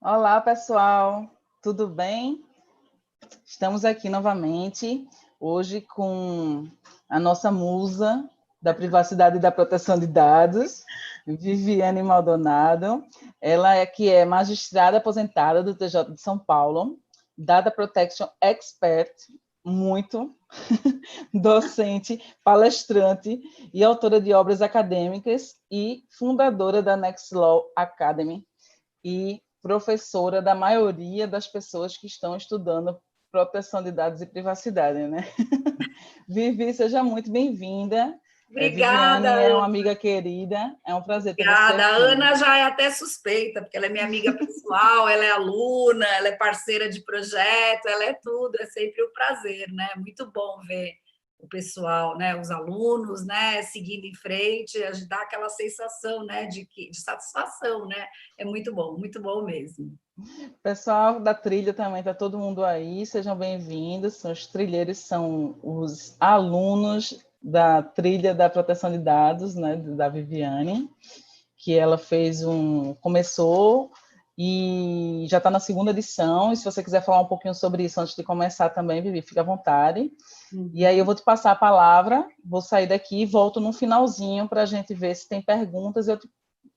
Olá, pessoal, tudo bem? Estamos aqui novamente, hoje com a nossa musa da privacidade e da proteção de dados, Viviane Maldonado. Ela que é magistrada aposentada do TJ de São Paulo, Data Protection Expert, muito, docente, palestrante e autora de obras acadêmicas e fundadora da Next Law Academy e professora da maioria das pessoas que estão estudando proteção de dados e privacidade, né? Vivi, seja muito bem-vinda. Obrigada, Viviane é uma Ana. amiga querida, é um prazer ter você Obrigada. A aqui. Ana já é até suspeita, porque ela é minha amiga pessoal, ela é aluna, ela é parceira de projeto, ela é tudo, é sempre um prazer, né? Muito bom ver o pessoal, né? Os alunos, né? Seguindo em frente, dá aquela sensação, né? De satisfação, né? É muito bom mesmo. Pessoal da trilha também, está todo mundo aí, sejam bem-vindos. Os trilheiros são os alunos da trilha da proteção de dados, né, da Viviane, que ela começou e já está na segunda edição. E se você quiser falar um pouquinho sobre isso antes de começar também, Vivi, fica à vontade. E aí eu vou te passar a palavra, vou sair daqui e volto no finalzinho para a gente ver se tem perguntas e eu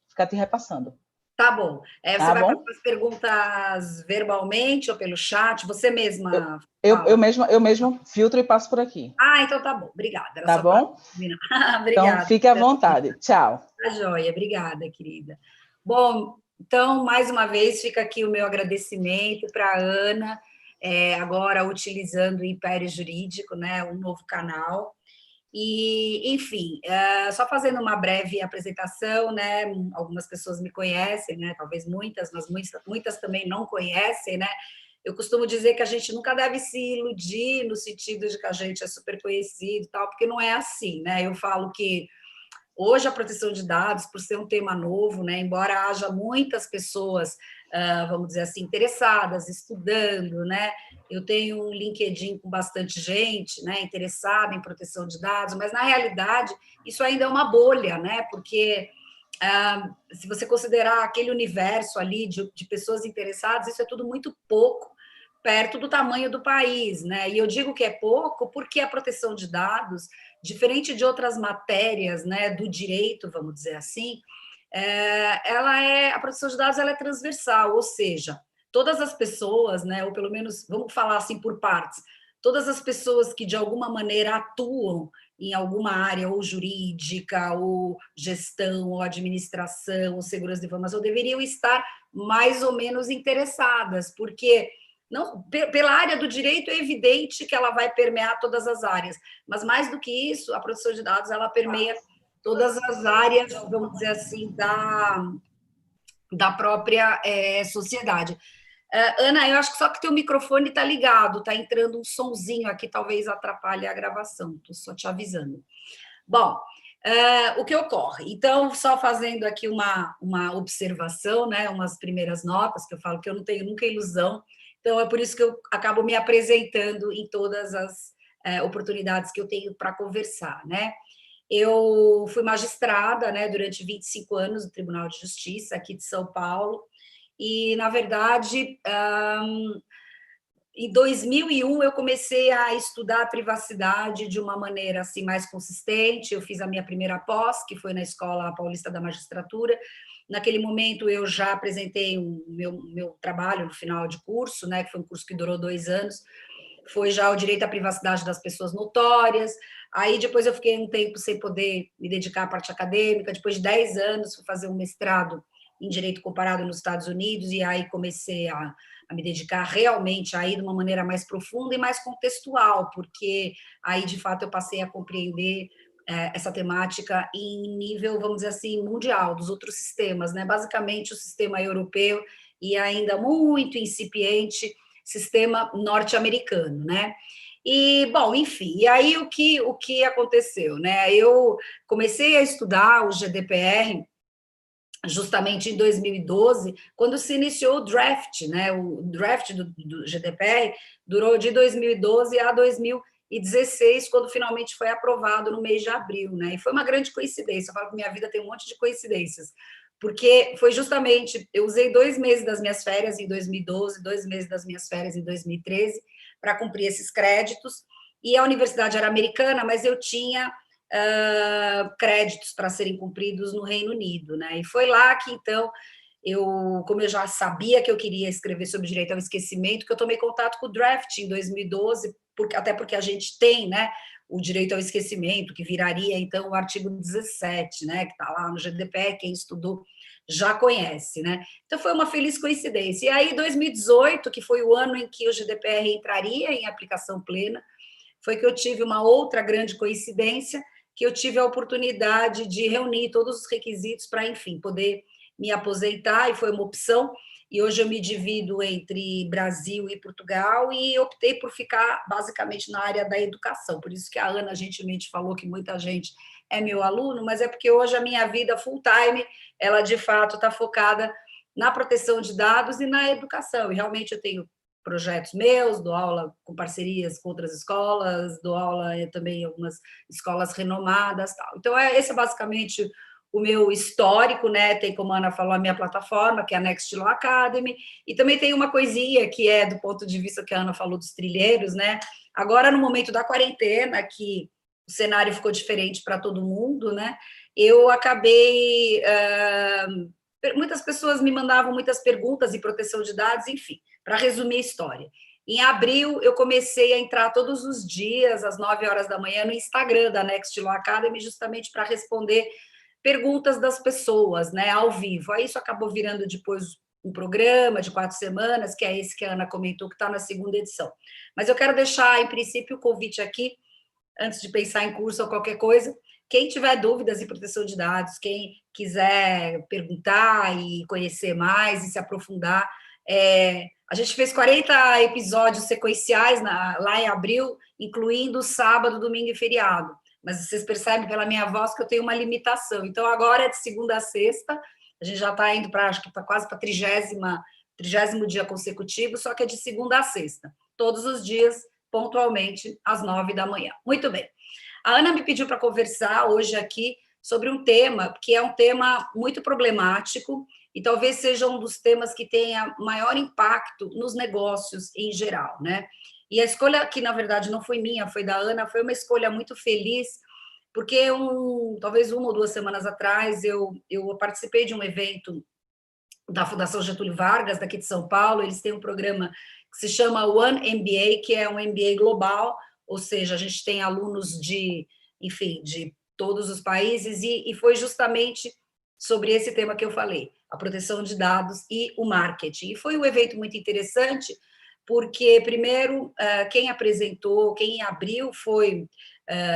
ficar te repassando. Tá bom. Você Tá vai bom? fazer as perguntas verbalmente ou pelo chat? Você Eu, mesma eu, fala. eu mesmo filtro e passo por aqui. Então tá bom. Obrigada. Era Tá só para bom? combinar. Então, Obrigada. fique à vontade. Tchau. Tá joia, obrigada, querida. Bom, então, mais uma vez, fica aqui o meu agradecimento para a Ana, agora utilizando o Império Jurídico, né, um novo canal. E, enfim, só fazendo uma breve apresentação, né, algumas pessoas me conhecem, né, talvez muitas, mas muitas também não conhecem, né. Eu costumo dizer que a gente nunca deve se iludir no sentido de que a gente é super conhecido e tal, porque não é assim, né. Eu falo que hoje, a proteção de dados, por ser um tema novo, né, embora haja muitas pessoas, vamos dizer assim, interessadas, estudando, né, eu tenho um LinkedIn com bastante gente, né, interessada em proteção de dados, mas, na realidade, isso ainda é uma bolha, né, porque se você considerar aquele universo ali de pessoas interessadas, isso é tudo muito pouco perto do tamanho do país, né? E eu digo que é pouco porque a proteção de dados, diferente de outras matérias, né, do direito, vamos dizer assim, a proteção de dados ela é transversal, ou seja, todas as pessoas, né, ou pelo menos vamos falar assim por partes, todas as pessoas que de alguma maneira atuam em alguma área ou jurídica, ou gestão, ou administração, ou segurança de informação, deveriam estar mais ou menos interessadas, porque não, pela área do direito é evidente que ela vai permear todas as áreas, mas mais do que isso, a proteção de dados ela permeia todas as áreas, vamos dizer assim, da própria sociedade. Ana, eu acho que só que teu microfone está ligado, está entrando um sonzinho aqui, talvez atrapalhe a gravação, estou só te avisando. Bom, o que ocorre? Então, só fazendo aqui uma observação, né, umas primeiras notas, que eu falo que eu não tenho nunca ilusão, então é por isso que eu acabo me apresentando em todas as oportunidades que eu tenho para conversar, né? Eu fui magistrada, né, durante 25 anos no Tribunal de Justiça aqui de São Paulo, e, na verdade, em 2001 eu comecei a estudar a privacidade de uma maneira assim mais consistente. Eu fiz a minha primeira pós, que foi na Escola Paulista da Magistratura. Naquele momento eu já apresentei o meu trabalho no final de curso, né, que foi um curso que durou 2 anos, foi já o direito à privacidade das pessoas notórias. Aí depois eu fiquei um tempo sem poder me dedicar à parte acadêmica, depois de 10 anos fui fazer um mestrado em direito comparado nos Estados Unidos, e aí comecei a me dedicar realmente aí de uma maneira mais profunda e mais contextual, porque aí, de fato, eu passei a compreender essa temática em nível, vamos dizer assim, mundial, dos outros sistemas, né? Basicamente, o sistema europeu e ainda muito incipiente sistema norte-americano, né? E, bom, enfim, e aí o que aconteceu, né? Eu comecei a estudar o GDPR justamente em 2012, quando se iniciou o draft, né? O draft do GDPR durou de 2012 a 2016, quando finalmente foi aprovado no mês de abril, né? E foi uma grande coincidência. Eu falo que minha vida tem um monte de coincidências, porque foi justamente, eu usei 2 meses das minhas férias em 2012, 2 meses das minhas férias em 2013, para cumprir esses créditos, e a universidade era americana, mas eu tinha créditos para serem cumpridos no Reino Unido, né? E foi lá que, então, como eu já sabia que eu queria escrever sobre direito ao esquecimento, que eu tomei contato com o draft em 2012, até porque a gente tem, né, o direito ao esquecimento, que viraria, então, o artigo 17, né, que está lá no GDPR, quem estudou já conhece, né? Então, foi uma feliz coincidência. E aí, 2018, que foi o ano em que o GDPR entraria em aplicação plena, foi que eu tive uma outra grande coincidência, que eu tive a oportunidade de reunir todos os requisitos para, enfim, poder me aposentar, e foi uma opção, e hoje eu me divido entre Brasil e Portugal, e optei por ficar basicamente na área da educação, por isso que a Ana gentilmente falou que muita gente é meu aluno, mas é porque hoje a minha vida full time, ela de fato está focada na proteção de dados e na educação, e realmente eu tenho projetos meus, dou aula com parcerias com outras escolas, dou aula também em algumas escolas renomadas, tal. Então, esse é basicamente o meu histórico, né? Tem, como a Ana falou, a minha plataforma, que é a Next Law Academy, e também tem uma coisinha que é do ponto de vista que a Ana falou dos trilheiros, né? Agora, no momento da quarentena, que o cenário ficou diferente para todo mundo, né? Eu acabei... muitas pessoas me mandavam muitas perguntas em proteção de dados, enfim, para resumir a história. Em abril, eu comecei a entrar todos os dias, às 9 horas da manhã, no Instagram da Next Law Academy, justamente para responder perguntas das pessoas, né, ao vivo. Aí isso acabou virando depois um programa de 4 semanas, que é esse que a Ana comentou, que está na segunda edição. Mas eu quero deixar, em princípio, o convite aqui, antes de pensar em curso ou qualquer coisa, quem tiver dúvidas em proteção de dados, quem quiser perguntar e conhecer mais e se aprofundar, a gente fez 40 episódios sequenciais lá em abril, incluindo sábado, domingo e feriado. Mas vocês percebem pela minha voz que eu tenho uma limitação. Então, agora é de segunda a sexta, a gente já está indo para, acho que está quase para 30º dia consecutivo, só que é de segunda a sexta, todos os dias, pontualmente, às 9 da manhã. Muito bem. A Ana me pediu para conversar hoje aqui sobre um tema que é um tema muito problemático e talvez seja um dos temas que tenha maior impacto nos negócios em geral, né? E a escolha, que na verdade não foi minha, foi da Ana, foi uma escolha muito feliz, porque talvez 1 ou 2 semanas atrás eu participei de um evento da Fundação Getúlio Vargas, daqui de São Paulo. Eles têm um programa que se chama One MBA, que é um MBA global, ou seja, a gente tem alunos enfim, de todos os países, e foi justamente sobre esse tema que eu falei, a proteção de dados e o marketing. E foi um evento muito interessante, porque, primeiro, quem apresentou, quem abriu foi,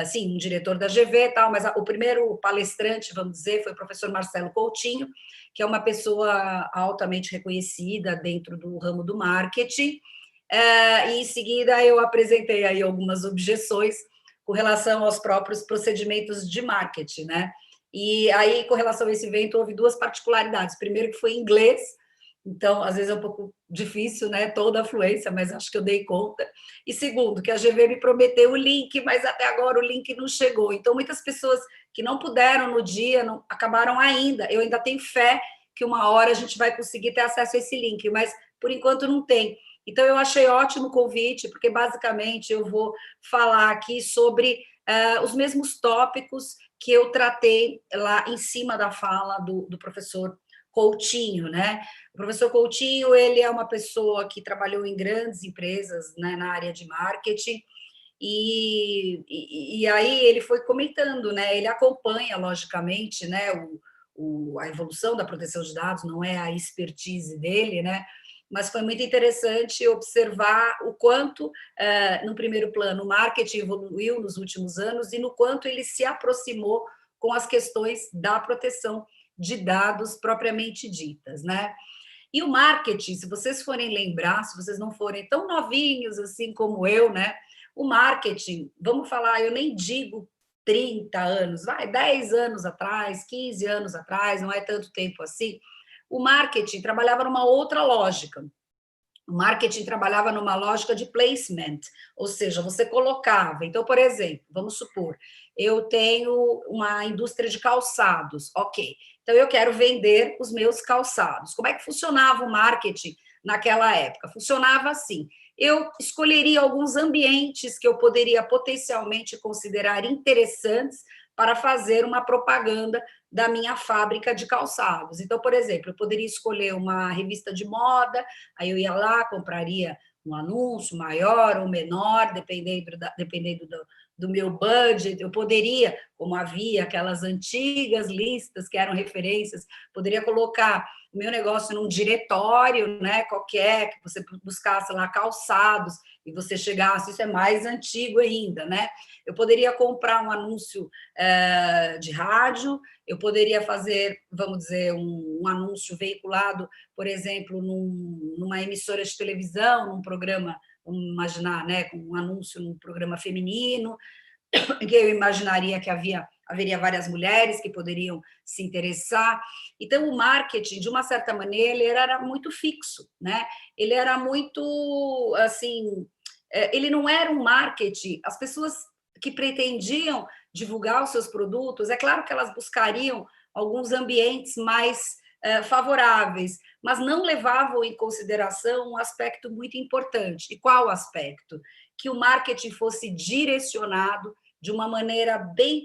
sim, um diretor da GV e tal, mas o primeiro palestrante, vamos dizer, foi o professor Marcelo Coutinho, que é uma pessoa altamente reconhecida dentro do ramo do marketing, e em seguida eu apresentei aí algumas objeções com relação aos próprios procedimentos de marketing, né? E aí, com relação a esse evento, houve 2 particularidades. Primeiro, que foi em inglês, então, às vezes é um pouco difícil, né, toda a fluência, mas acho que eu dei conta. E segundo, que a GV me prometeu o link, mas até agora o link não chegou. Então, muitas pessoas que não puderam no dia, não acabaram ainda. Eu ainda tenho fé que uma hora a gente vai conseguir ter acesso a esse link, mas por enquanto não tem. Então, eu achei ótimo o convite, porque basicamente eu vou falar aqui sobre os mesmos tópicos que eu tratei lá em cima da fala do professor Coutinho, né? O professor Coutinho, ele é uma pessoa que trabalhou em grandes empresas, né, na área de marketing, e aí ele foi comentando, né? Ele acompanha, logicamente, né, a evolução da proteção de dados, não é a expertise dele, né? Mas foi muito interessante observar o quanto, no primeiro plano, o marketing evoluiu nos últimos anos e no quanto ele se aproximou com as questões da proteção de dados propriamente ditas, né? E o marketing, se vocês forem lembrar, se vocês não forem tão novinhos assim como eu, né? O marketing, vamos falar, eu nem digo 30 anos, 10 anos atrás, 15 anos atrás, não é tanto tempo assim. O marketing trabalhava numa outra lógica. O marketing trabalhava numa lógica de placement, ou seja, você colocava. Então, por exemplo, vamos supor, eu tenho uma indústria de calçados, ok. Então, eu quero vender os meus calçados. Como é que funcionava o marketing naquela época? Funcionava assim: eu escolheria alguns ambientes que eu poderia potencialmente considerar interessantes para fazer uma propaganda da minha fábrica de calçados. Então, por exemplo, eu poderia escolher uma revista de moda, aí eu ia lá, compraria um anúncio maior ou menor, dependendo do meu budget. Eu poderia, como havia aquelas antigas listas que eram referências, poderia colocar o meu negócio num diretório, né, qualquer, que você buscasse lá calçados e você chegasse, isso é mais antigo ainda, né? Eu poderia comprar um anúncio de rádio, eu poderia fazer, vamos dizer, um anúncio veiculado, por exemplo, numa emissora de televisão, num programa, vamos imaginar, né, com um anúncio num programa feminino, em que eu imaginaria que haveria várias mulheres que poderiam se interessar. Então, o marketing, de uma certa maneira, ele era muito fixo, né? Ele era muito, assim, ele não era um marketing. As pessoas que pretendiam divulgar os seus produtos, é claro que elas buscariam alguns ambientes mais favoráveis, mas não levavam em consideração um aspecto muito importante. E qual aspecto? Que o marketing fosse direcionado de uma maneira bem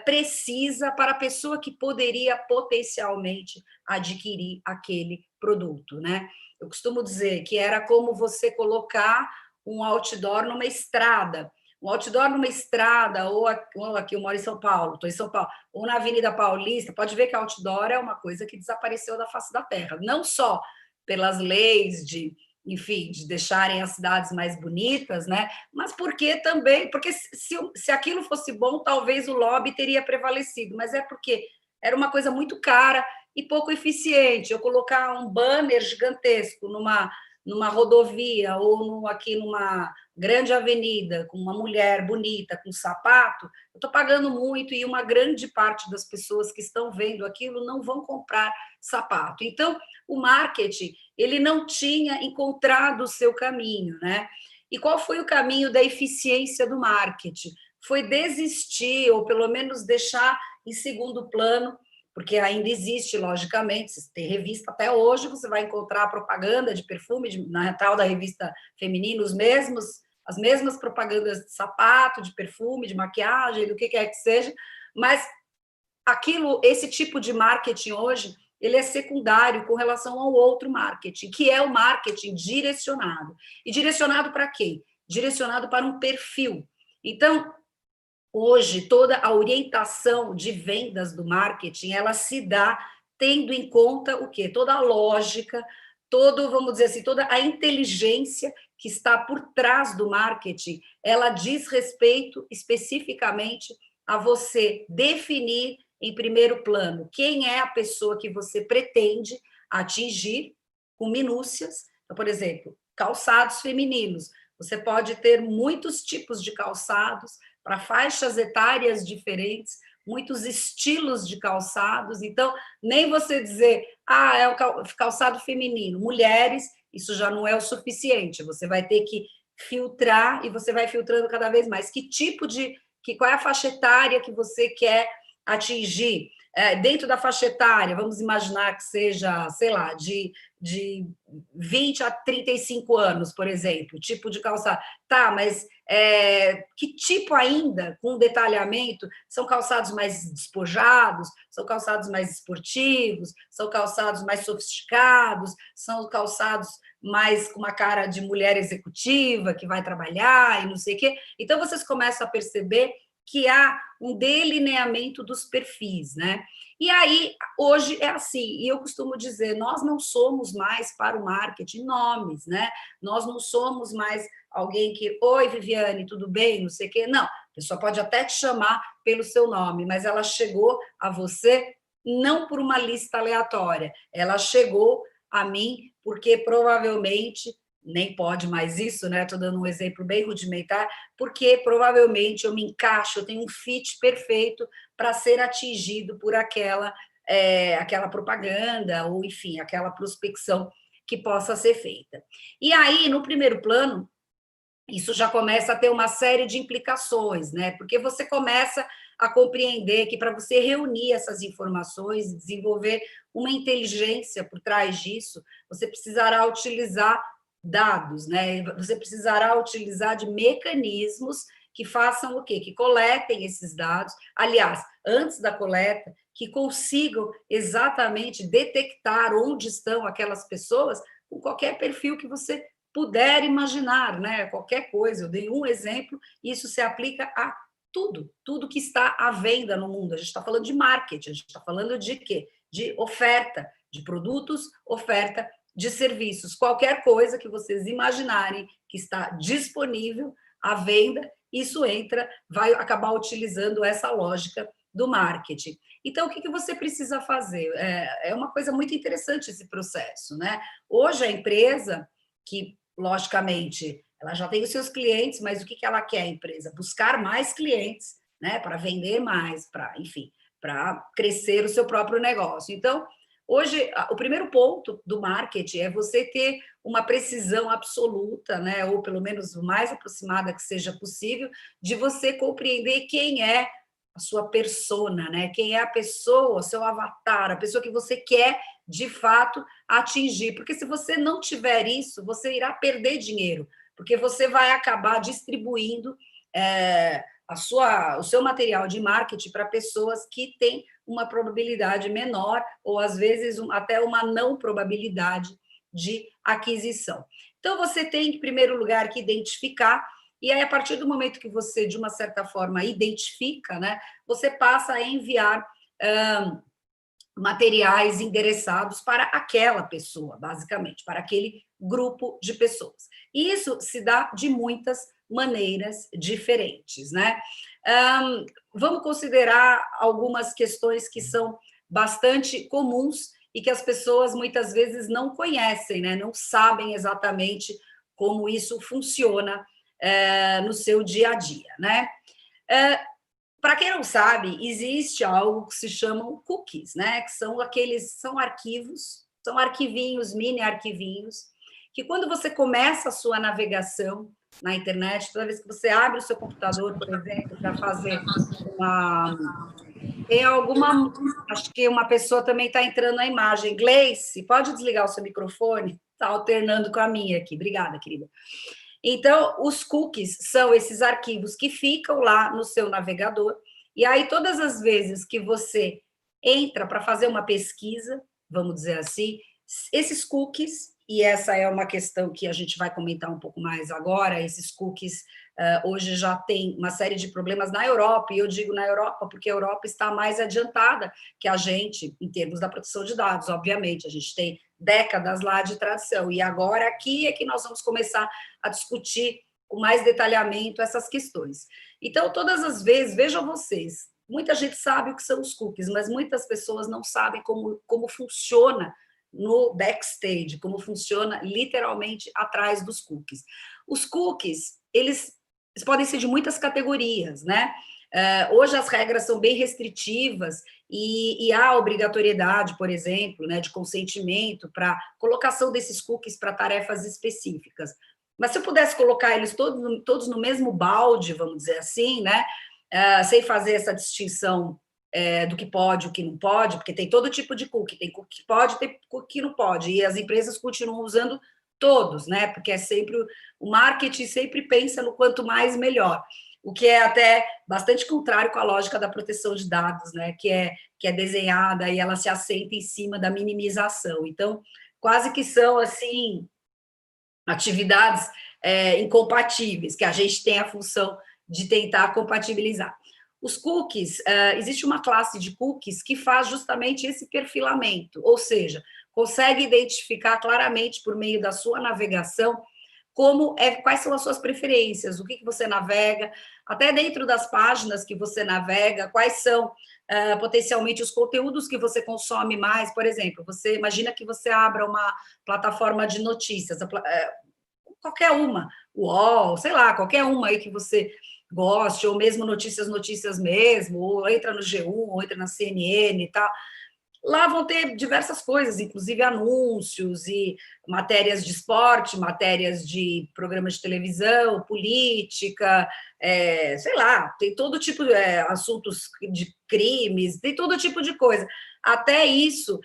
precisa para a pessoa que poderia potencialmente adquirir aquele produto, né? Eu costumo dizer que era como você colocar um outdoor numa estrada. Um outdoor numa estrada, ou aqui eu moro em São Paulo, estou em São Paulo, ou na Avenida Paulista, pode ver que outdoor é uma coisa que desapareceu da face da terra, não só pelas leis enfim, de deixarem as cidades mais bonitas, né? Mas porque também, porque se aquilo fosse bom, talvez o lobby teria prevalecido, mas é porque era uma coisa muito cara e pouco eficiente. Eu colocar um banner gigantesco numa rodovia ou aqui numa grande avenida com uma mulher bonita com sapato, eu estou pagando muito e uma grande parte das pessoas que estão vendo aquilo não vão comprar sapato. Então, o marketing, ele não tinha encontrado o seu caminho, né? E qual foi o caminho da eficiência do marketing? Foi desistir, ou pelo menos deixar em segundo plano, porque ainda existe, logicamente, se tem revista até hoje, você vai encontrar propaganda de perfume, na tal da revista feminina, as mesmas propagandas de sapato, de perfume, de maquiagem, do que quer que seja, mas esse tipo de marketing hoje, ele é secundário com relação ao outro marketing, que é o marketing direcionado. E direcionado para quê? Direcionado para um perfil. Então, hoje, toda a orientação de vendas do marketing, ela se dá tendo em conta o quê? Toda a lógica, vamos dizer assim, toda a inteligência que está por trás do marketing, ela diz respeito especificamente a você definir em primeiro plano quem é a pessoa que você pretende atingir com minúcias. Então, por exemplo, calçados femininos. Você pode ter muitos tipos de calçados para faixas etárias diferentes, muitos estilos de calçados. Então, nem você dizer, é o calçado feminino. Mulheres, isso já não é o suficiente. Você vai ter que filtrar e você vai filtrando cada vez mais. Qual é a faixa etária que você quer atingir? Dentro da faixa etária, vamos imaginar que seja, sei lá, de 20 a 35 anos, por exemplo, tipo de calçado. Tá, mas que tipo ainda, com detalhamento, são calçados mais despojados, são calçados mais esportivos, são calçados mais sofisticados, são calçados mais com uma cara de mulher executiva que vai trabalhar e não sei o quê. Então, vocês começam a perceber que há um delineamento dos perfis, né? E aí, hoje é assim, e eu costumo dizer, nós não somos mais para o marketing nomes, né? Nós não somos mais alguém que, oi, Viviane, tudo bem? Não sei o quê. Não, a pessoa pode até te chamar pelo seu nome, mas ela chegou a você não por uma lista aleatória, ela chegou a mim porque provavelmente nem pode mais isso, né? Estou dando um exemplo bem rudimentar, porque provavelmente eu me encaixo, eu tenho um fit perfeito para ser atingido por aquela propaganda, ou enfim, aquela prospecção que possa ser feita. E aí, no primeiro plano, isso já começa a ter uma série de implicações, né? Porque você começa a compreender que para você reunir essas informações, desenvolver uma inteligência por trás disso, você precisará utilizar dados, né? Você precisará utilizar de mecanismos que façam o quê? Que coletem esses dados. Aliás, antes da coleta, que consigam exatamente detectar onde estão aquelas pessoas com qualquer perfil que você puder imaginar, né? Qualquer coisa. Eu dei um exemplo, e isso se aplica a tudo que está à venda no mundo. A gente está falando de marketing, a gente está falando de quê? De oferta de produtos, oferta de serviços. Qualquer coisa que vocês imaginarem que está disponível à venda, isso entra, vai acabar utilizando essa lógica do marketing. Então, o que você precisa fazer? É uma coisa muito interessante esse processo, né? Hoje, a empresa, que, logicamente, ela já tem os seus clientes, mas o que ela quer, a empresa? Buscar mais clientes, né? Para vender mais, enfim, para crescer o seu próprio negócio. Então, hoje, o primeiro ponto do marketing é você ter uma precisão absoluta, né? Ou pelo menos o mais aproximada que seja possível, de você compreender quem é a sua persona, né? Quem é a pessoa, o seu avatar, a pessoa que você quer, de fato, atingir. Porque se você não tiver isso, você irá perder dinheiro, porque você vai acabar distribuindo o seu material de marketing para pessoas que têm uma probabilidade menor, ou às vezes até uma não probabilidade de aquisição. Então, você tem, em primeiro lugar, que identificar, e aí, a partir do momento que você, de uma certa forma, identifica, né, você passa a enviar materiais endereçados para aquela pessoa, basicamente, para aquele grupo de pessoas. E isso se dá de muitas maneiras diferentes, né? Vamos considerar algumas questões que são bastante comuns e que as pessoas muitas vezes não conhecem, né? Não sabem exatamente como isso funciona no seu dia a dia, né? Para quem não sabe, existe algo que se chamam cookies, né? Que são arquivos, são arquivinhos, mini arquivinhos, que quando você começa a sua navegação na internet, toda vez que você abre o seu computador, por exemplo, para fazer tem alguma... Acho que uma pessoa também está entrando na imagem. Gleice, pode desligar o seu microfone? Está alternando com a minha aqui. Obrigada, querida. Então, os cookies são esses arquivos que ficam lá no seu navegador, e aí todas as vezes que você entra para fazer uma pesquisa, vamos dizer assim, esses cookies, e essa é uma questão que a gente vai comentar um pouco mais agora, esses cookies hoje já tem uma série de problemas na Europa, e eu digo na Europa porque a Europa está mais adiantada que a gente, em termos da proteção de dados, obviamente, a gente tem décadas lá de tradição, e agora aqui é que nós vamos começar a discutir com mais detalhamento essas questões. Então, todas as vezes, vejam vocês, muita gente sabe o que são os cookies, mas muitas pessoas não sabem como funciona no backstage, como funciona literalmente atrás dos cookies. Os cookies, eles podem ser de muitas categorias, né? Hoje as regras são bem restritivas e há obrigatoriedade, por exemplo, né, de consentimento para colocação desses cookies para tarefas específicas. Mas se eu pudesse colocar eles todos no mesmo balde, vamos dizer assim, né, sem fazer essa distinção do que pode e o que não pode, porque tem todo tipo de cookie, tem cookie que pode, tem cookie que não pode, e as empresas continuam usando todos, né, porque é sempre o marketing sempre pensa no quanto mais melhor, o que é até bastante contrário com a lógica da proteção de dados, né, que é desenhada e ela se assenta em cima da minimização. Então, quase que são, assim, atividades incompatíveis, que a gente tem a função de tentar compatibilizar. Os cookies, existe uma classe de cookies que faz justamente esse perfilamento, ou seja, consegue identificar claramente por meio da sua navegação quais são as suas preferências, o que você navega, até dentro das páginas que você navega, quais são potencialmente os conteúdos que você consome mais. Por exemplo, você imagina que você abra uma plataforma de notícias, qualquer uma, UOL, sei lá, qualquer uma aí que você goste, ou mesmo notícias mesmo, ou entra no G1, ou entra na CNN e tal. Lá vão ter diversas coisas, inclusive anúncios e matérias de esporte, matérias de programas de televisão, política, sei lá, tem todo tipo de assuntos de crimes, tem todo tipo de coisa. Até isso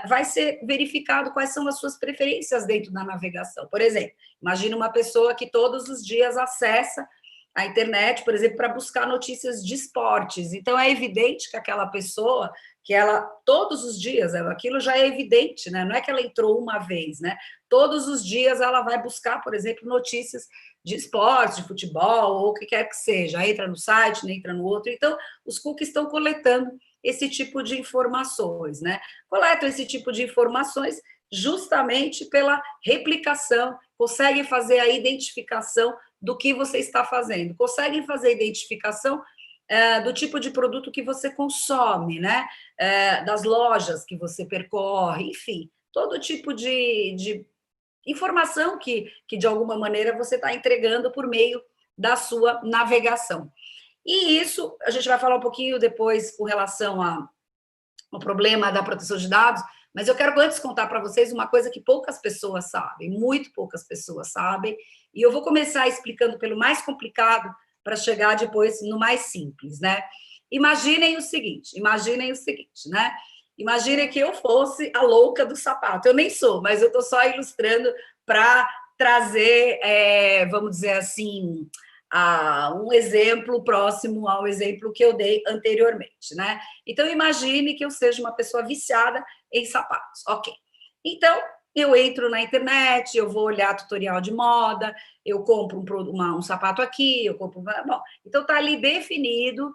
vai ser verificado quais são as suas preferências dentro da navegação. Por exemplo, imagina uma pessoa que todos os dias acessa a internet, por exemplo, para buscar notícias de esportes. Então, é evidente que aquela pessoa que ela, todos os dias, aquilo já é evidente, né? Não é que ela entrou uma vez, né? Todos os dias ela vai buscar, por exemplo, notícias de esporte, de futebol, ou o que quer que seja. Entra no site, entra no outro. Então, os cookies estão coletando esse tipo de informações, né? Coletam esse tipo de informações justamente pela replicação, conseguem fazer a identificação do que você está fazendo, conseguem fazer a identificação do tipo de produto que você consome, né? Das lojas que você percorre, enfim, todo tipo de informação que, de alguma maneira, você está entregando por meio da sua navegação. E isso, a gente vai falar um pouquinho depois com relação ao problema da proteção de dados, mas eu quero antes contar para vocês uma coisa que poucas pessoas sabem, muito poucas pessoas sabem, e eu vou começar explicando pelo mais complicado para chegar depois no mais simples, né? Imaginem o seguinte, né? Imaginem que eu fosse a louca do sapato. Eu nem sou, mas eu estou só ilustrando para trazer, vamos dizer assim, um exemplo próximo ao exemplo que eu dei anteriormente, né? Então, imagine que eu seja uma pessoa viciada em sapatos. Ok. Então, eu entro na internet, eu vou olhar tutorial de moda, eu compro um sapato aqui, eu compro... Bom, então está ali definido,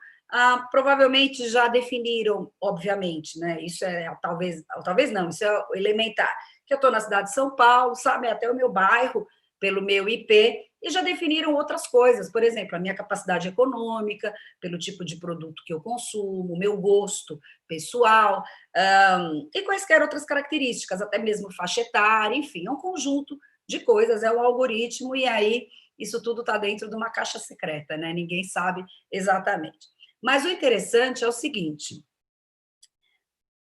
provavelmente já definiram, obviamente, né? Isso talvez não, isso é elementar, que eu estou na cidade de São Paulo, sabe, até o meu bairro, pelo meu IP, e já definiram outras coisas, por exemplo, a minha capacidade econômica, pelo tipo de produto que eu consumo, meu gosto pessoal, e quaisquer outras características, até mesmo faixa etária, enfim, é um conjunto de coisas, é o algoritmo, e aí isso tudo está dentro de uma caixa secreta, né? Ninguém sabe exatamente. Mas o interessante é o seguinte,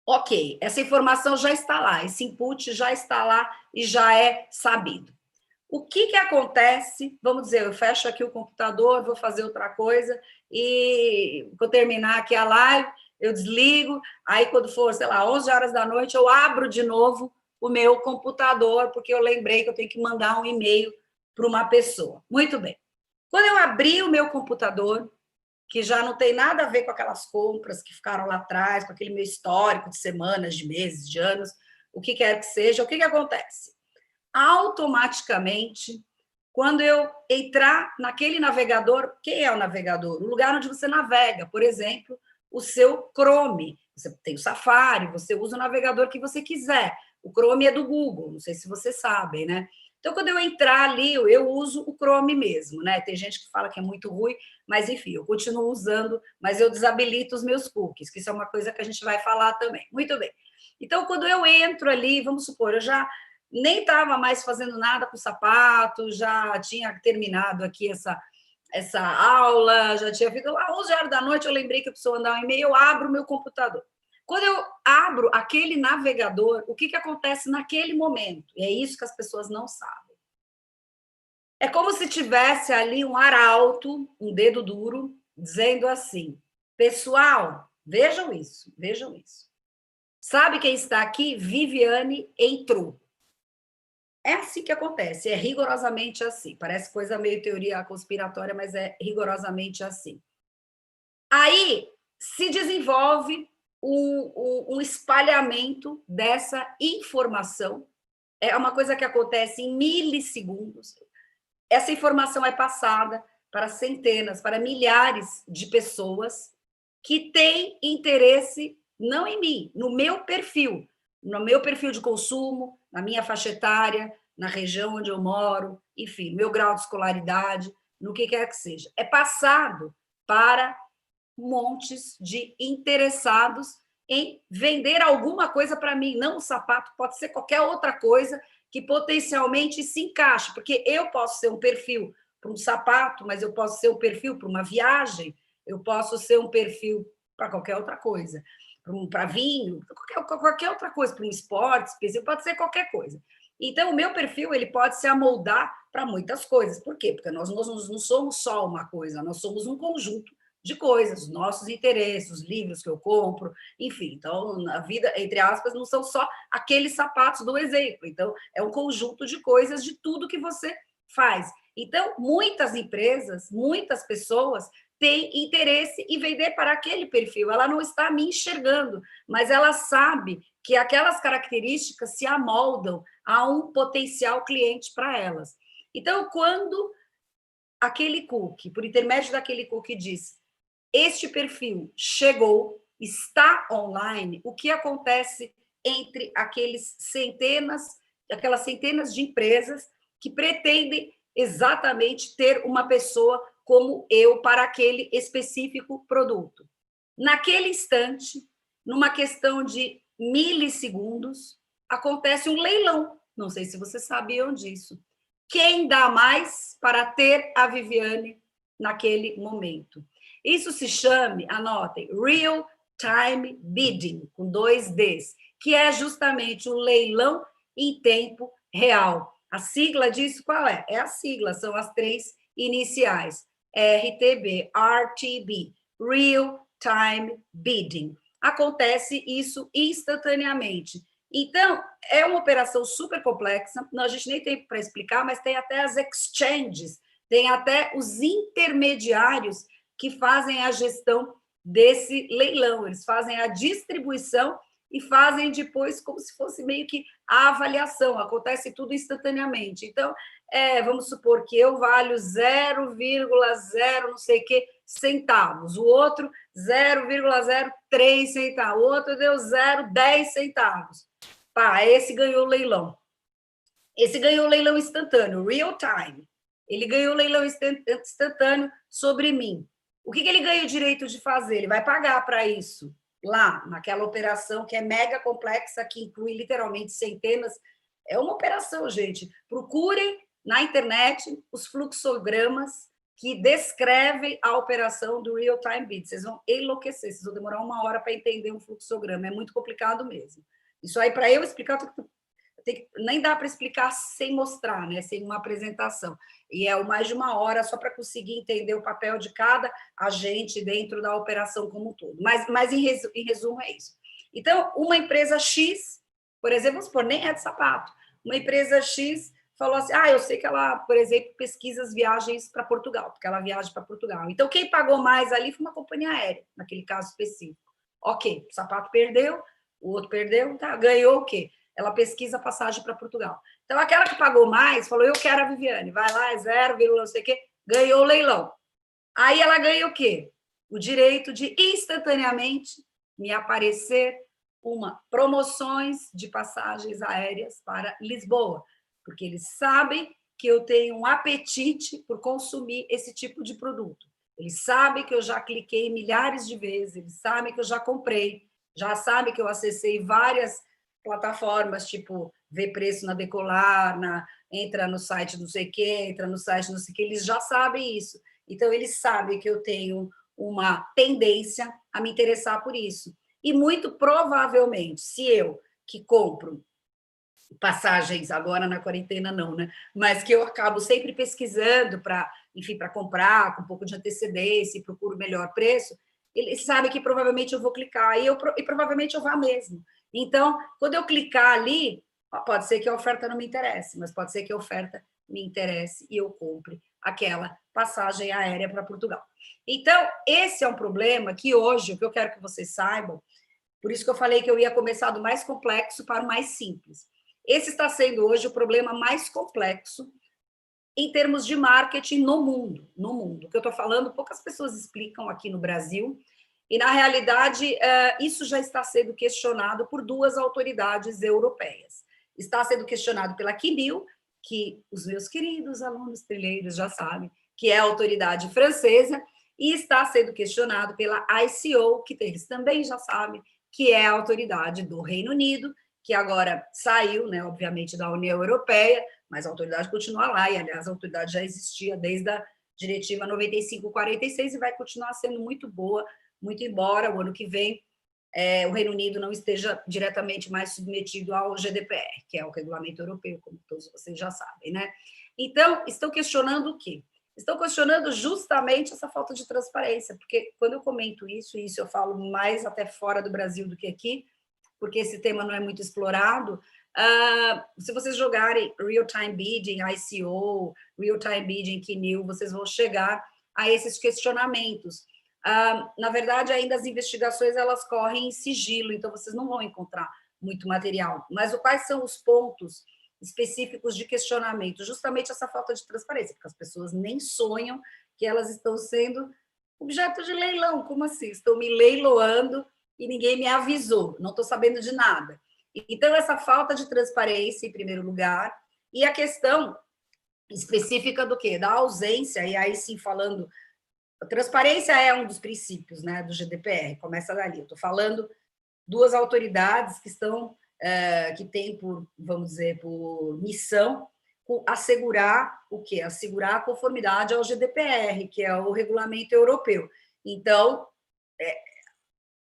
ok, essa informação já está lá, esse input já está lá e já é sabido. O que acontece? Vamos dizer, eu fecho aqui o computador, vou fazer outra coisa e vou terminar aqui a live, eu desligo, aí quando for, sei lá, 11 horas da noite, eu abro de novo o meu computador, porque eu lembrei que eu tenho que mandar um e-mail para uma pessoa. Muito bem. Quando eu abri o meu computador, que já não tem nada a ver com aquelas compras que ficaram lá atrás, com aquele meu histórico de semanas, de meses, de anos, o que quer que seja, o que acontece? Automaticamente, quando eu entrar naquele navegador, quem é o navegador? O lugar onde você navega, por exemplo, o seu Chrome. Você tem o Safari, você usa o navegador que você quiser. O Chrome é do Google, não sei se vocês sabem, né? Então, quando eu entrar ali, eu uso o Chrome mesmo, né? Tem gente que fala que é muito ruim, mas enfim, eu continuo usando, mas eu desabilito os meus cookies, que isso é uma coisa que a gente vai falar também. Muito bem. Então, quando eu entro ali, vamos supor, eu já nem estava mais fazendo nada com o sapato, já tinha terminado aqui essa aula, já tinha feito lá 11 horas da noite, eu lembrei que eu preciso mandar um e-mail, eu abro o meu computador. Quando eu abro aquele navegador, o que acontece naquele momento? E é isso que as pessoas não sabem. É como se tivesse ali um arauto, um dedo duro, dizendo assim, pessoal, vejam isso, vejam isso. Sabe quem está aqui? Viviane entrou. É assim que acontece, é rigorosamente assim. Parece coisa meio teoria conspiratória, mas é rigorosamente assim. Aí se desenvolve um espalhamento dessa informação. É uma coisa que acontece em milissegundos. Essa informação é passada para centenas, para milhares de pessoas que têm interesse não em mim, no meu perfil de consumo, na minha faixa etária, na região onde eu moro, enfim, meu grau de escolaridade, no que quer que seja. É passado para montes de interessados em vender alguma coisa para mim, não um sapato, pode ser qualquer outra coisa que potencialmente se encaixe, porque eu posso ser um perfil para um sapato, mas eu posso ser um perfil para uma viagem, eu posso ser um perfil para qualquer outra coisa, para vinho, qualquer outra coisa, para um esporte específico, pode ser qualquer coisa. Então, o meu perfil ele pode se amoldar para muitas coisas. Por quê? Porque nós não somos só uma coisa, nós somos um conjunto de coisas, os nossos interesses, os livros que eu compro, enfim. Então, a vida, entre aspas, não são só aqueles sapatos do exemplo. Então, é um conjunto de coisas de tudo que você faz. Então, muitas empresas, muitas pessoas têm interesse em vender para aquele perfil. Ela não está me enxergando, mas ela sabe que aquelas características se amoldam a um potencial cliente para elas. Então, quando aquele cookie, por intermédio daquele cookie, diz: este perfil chegou, está online, o que acontece entre aquelas centenas de empresas que pretendem exatamente ter uma pessoa como eu para aquele específico produto? Naquele instante, numa questão de milissegundos, acontece um leilão. Não sei se vocês sabiam disso. Quem dá mais para ter a Viviane naquele momento? Isso se chama, anotem, Real Time Bidding, com 2 Ds, que é justamente um leilão em tempo real. A sigla disso qual é? É a sigla, são as 3 iniciais. RTB, Real Time Bidding. Acontece isso instantaneamente. Então, é uma operação super complexa, a gente nem tem para explicar, mas tem até as exchanges, tem até os intermediários que fazem a gestão desse leilão, eles fazem a distribuição e fazem depois como se fosse meio que a avaliação, acontece tudo instantaneamente. Então, vamos supor que eu valho 0,0 não sei o que centavos, o outro 0,03 centavos, o outro deu 0,10 centavos. Pá, esse ganhou o leilão. Esse ganhou o leilão instantâneo, real time. Ele ganhou o leilão instantâneo sobre mim. O que ele ganha o direito de fazer? Ele vai pagar para isso lá, naquela operação que é mega complexa, que inclui literalmente centenas. É uma operação, gente. Procurem na internet os fluxogramas que descrevem a operação do Real Time Bid. Vocês vão enlouquecer, vocês vão demorar 1 hora para entender um fluxograma. É muito complicado mesmo. Isso aí, para eu explicar, nem dá para explicar sem mostrar, né? Sem uma apresentação. E é mais de 1 hora só para conseguir entender o papel de cada agente dentro da operação como um todo. Mas em resumo, é isso. Então, uma empresa X, por exemplo, vamos supor, nem é de sapato, uma empresa X falou assim: eu sei que ela, por exemplo, pesquisa as viagens para Portugal, porque ela viaja para Portugal. Então, quem pagou mais ali foi uma companhia aérea, naquele caso específico. Ok, o sapato perdeu, o outro perdeu, tá? Ganhou o quê? Ela pesquisa a passagem para Portugal. Então, aquela que pagou mais falou: eu quero a Viviane, vai lá, é 0, não sei o quê, ganhou o leilão. Aí ela ganha o quê? O direito de instantaneamente me aparecer promoções de passagens aéreas para Lisboa, porque eles sabem que eu tenho um apetite por consumir esse tipo de produto. Eles sabem que eu já cliquei milhares de vezes, eles sabem que eu já comprei, já sabem que eu acessei várias plataformas, tipo ver preço na Decolar, entra no site não sei o quê, entra no site não sei o quê, eles já sabem isso. Então, eles sabem que eu tenho uma tendência a me interessar por isso. E muito provavelmente, se eu que compro passagens, agora na quarentena não, né? Mas que eu acabo sempre pesquisando para, enfim, para comprar com um pouco de antecedência e procuro melhor preço, eles sabem que provavelmente eu vou clicar e provavelmente eu vá mesmo. Então, quando eu clicar ali, pode ser que a oferta não me interesse, mas pode ser que a oferta me interesse e eu compre aquela passagem aérea para Portugal. Então, esse é um problema que hoje, o que eu quero que vocês saibam, por isso que eu falei que eu ia começar do mais complexo para o mais simples. Esse está sendo hoje o problema mais complexo em termos de marketing no mundo. No mundo. O que eu estou falando, poucas pessoas explicam aqui no Brasil, e, na realidade, isso já está sendo questionado por 2 autoridades europeias. Está sendo questionado pela CNIL, que os meus queridos alunos trilheiros já sabem, que é a autoridade francesa, e está sendo questionado pela ICO, que eles também já sabem, que é a autoridade do Reino Unido, que agora saiu, né, obviamente, da União Europeia, mas a autoridade continua lá, e, aliás, a autoridade já existia desde a Diretiva 95/46 e vai continuar sendo muito boa muito embora o ano que vem o Reino Unido não esteja diretamente mais submetido ao GDPR, que é o regulamento europeu, como todos vocês já sabem, né? Então, estão questionando o quê? Estão questionando justamente essa falta de transparência, porque quando eu comento isso, e isso eu falo mais até fora do Brasil do que aqui, porque esse tema não é muito explorado, se vocês jogarem Real-Time Bidding, ICO, Real-Time Bidding, KNIL, vocês vão chegar a esses questionamentos. Na verdade, ainda as investigações elas correm em sigilo, então vocês não vão encontrar muito material. Mas quais são os pontos específicos de questionamento? Justamente essa falta de transparência, porque as pessoas nem sonham que elas estão sendo objeto de leilão. Como assim? Estão me leiloando e ninguém me avisou, não estou sabendo de nada. Então, essa falta de transparência, em primeiro lugar, e a questão específica do quê? Da ausência, e aí sim falando... A transparência é um dos princípios, né, do GDPR, começa dali. Eu estou falando duas autoridades que estão, que têm por, vamos dizer, por missão assegurar o quê? Assegurar a conformidade ao GDPR, que é o regulamento europeu. Então,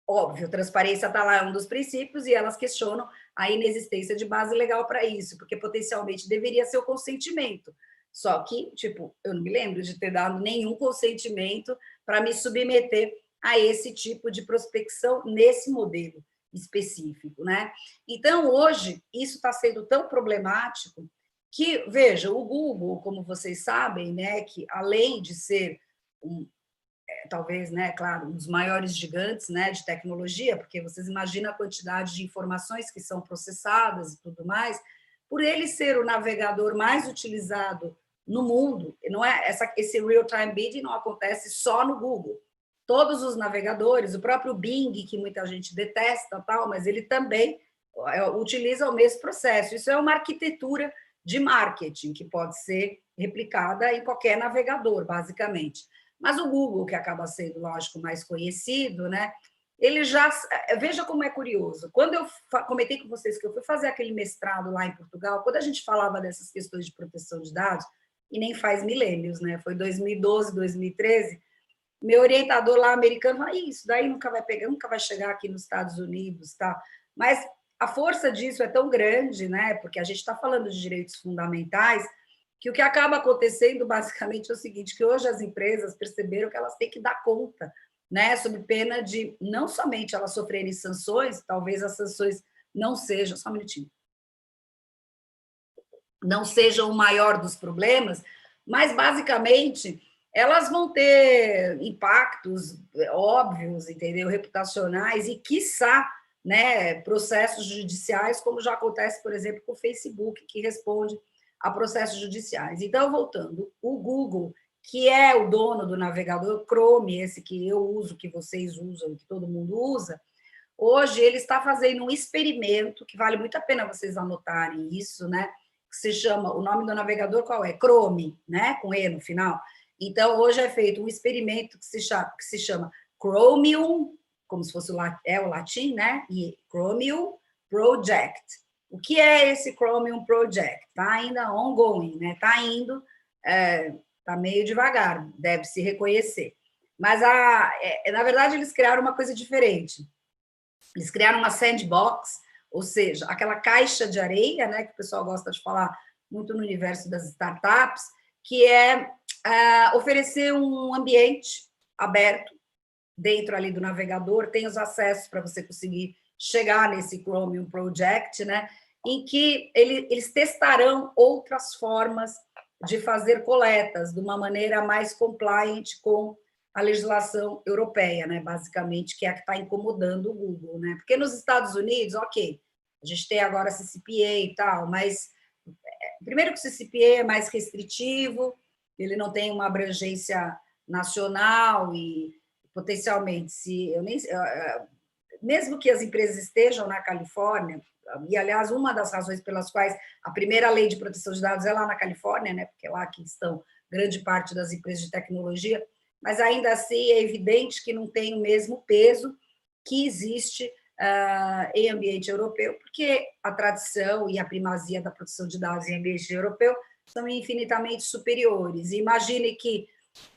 óbvio, transparência está lá, é um dos princípios, e elas questionam a inexistência de base legal para isso, porque potencialmente deveria ser o consentimento. Só que, tipo, eu não me lembro de ter dado nenhum consentimento para me submeter a esse tipo de prospecção nesse modelo específico, né? Então, hoje, isso está sendo tão problemático que, veja, o Google, como vocês sabem, né, que além de ser talvez, né, claro, um dos maiores gigantes, né, de tecnologia, porque vocês imaginam a quantidade de informações que são processadas e tudo mais, por ele ser o navegador mais utilizado no mundo, não é esse real-time bidding não acontece só no Google. Todos os navegadores, o próprio Bing, que muita gente detesta, tal, mas ele também utiliza o mesmo processo. Isso é uma arquitetura de marketing que pode ser replicada em qualquer navegador, basicamente. Mas o Google, que acaba sendo, lógico, mais conhecido, né? Ele já... Veja como é curioso. Quando eu comentei com vocês que eu fui fazer aquele mestrado lá em Portugal, quando a gente falava dessas questões de proteção de dados, e nem faz milênios, né? Foi 2012, 2013, meu orientador lá americano falou, isso daí nunca vai pegar, nunca vai chegar aqui nos Estados Unidos, tá? Mas a força disso é tão grande, né? Porque a gente está falando de direitos fundamentais, que o que acaba acontecendo, basicamente, é o seguinte, que hoje as empresas perceberam que elas têm que dar conta, né, sob pena de não somente elas sofrerem sanções, talvez as sanções não sejam, só um minutinho, não sejam o maior dos problemas, mas, basicamente, elas vão ter impactos óbvios, entendeu, reputacionais e, quiçá, né, processos judiciais, como já acontece, por exemplo, com o Facebook, que responde a processos judiciais. Então, voltando, o Google, que é o dono do navegador Chrome, esse que eu uso, que vocês usam, que todo mundo usa, hoje ele está fazendo um experimento, que vale muito a pena vocês anotarem isso, né? Que se chama, o nome do navegador qual é? Chrome, né? Com E no final. Então, hoje é feito um experimento que se chama Chromium, como se fosse o latim, né? E Chromium Project. O que é esse Chromium Project? Está ainda ongoing, né? Está indo, está meio devagar, deve se reconhecer. Mas, na verdade, eles criaram uma coisa diferente. Eles criaram uma sandbox, ou seja, aquela caixa de areia, né, que o pessoal gosta de falar muito no universo das startups, que é oferecer um ambiente aberto dentro ali do navegador, tem os acessos para você conseguir chegar nesse Chromium Project, né, em que eles testarão outras formas de fazer coletas de uma maneira mais compliant com a legislação europeia, né, basicamente, que é a que está incomodando o Google, né? Porque nos Estados Unidos, ok, a gente tem agora CCPA e tal, mas primeiro que o CCPA é mais restritivo, ele não tem uma abrangência nacional e potencialmente, mesmo que as empresas estejam na Califórnia, e, aliás, uma das razões pelas quais a primeira lei de proteção de dados é lá na Califórnia, né, porque é lá que estão grande parte das empresas de tecnologia, mas ainda assim é evidente que não tem o mesmo peso que existe em ambiente europeu, porque a tradição e a primazia da proteção de dados em ambiente europeu são infinitamente superiores. Imagine que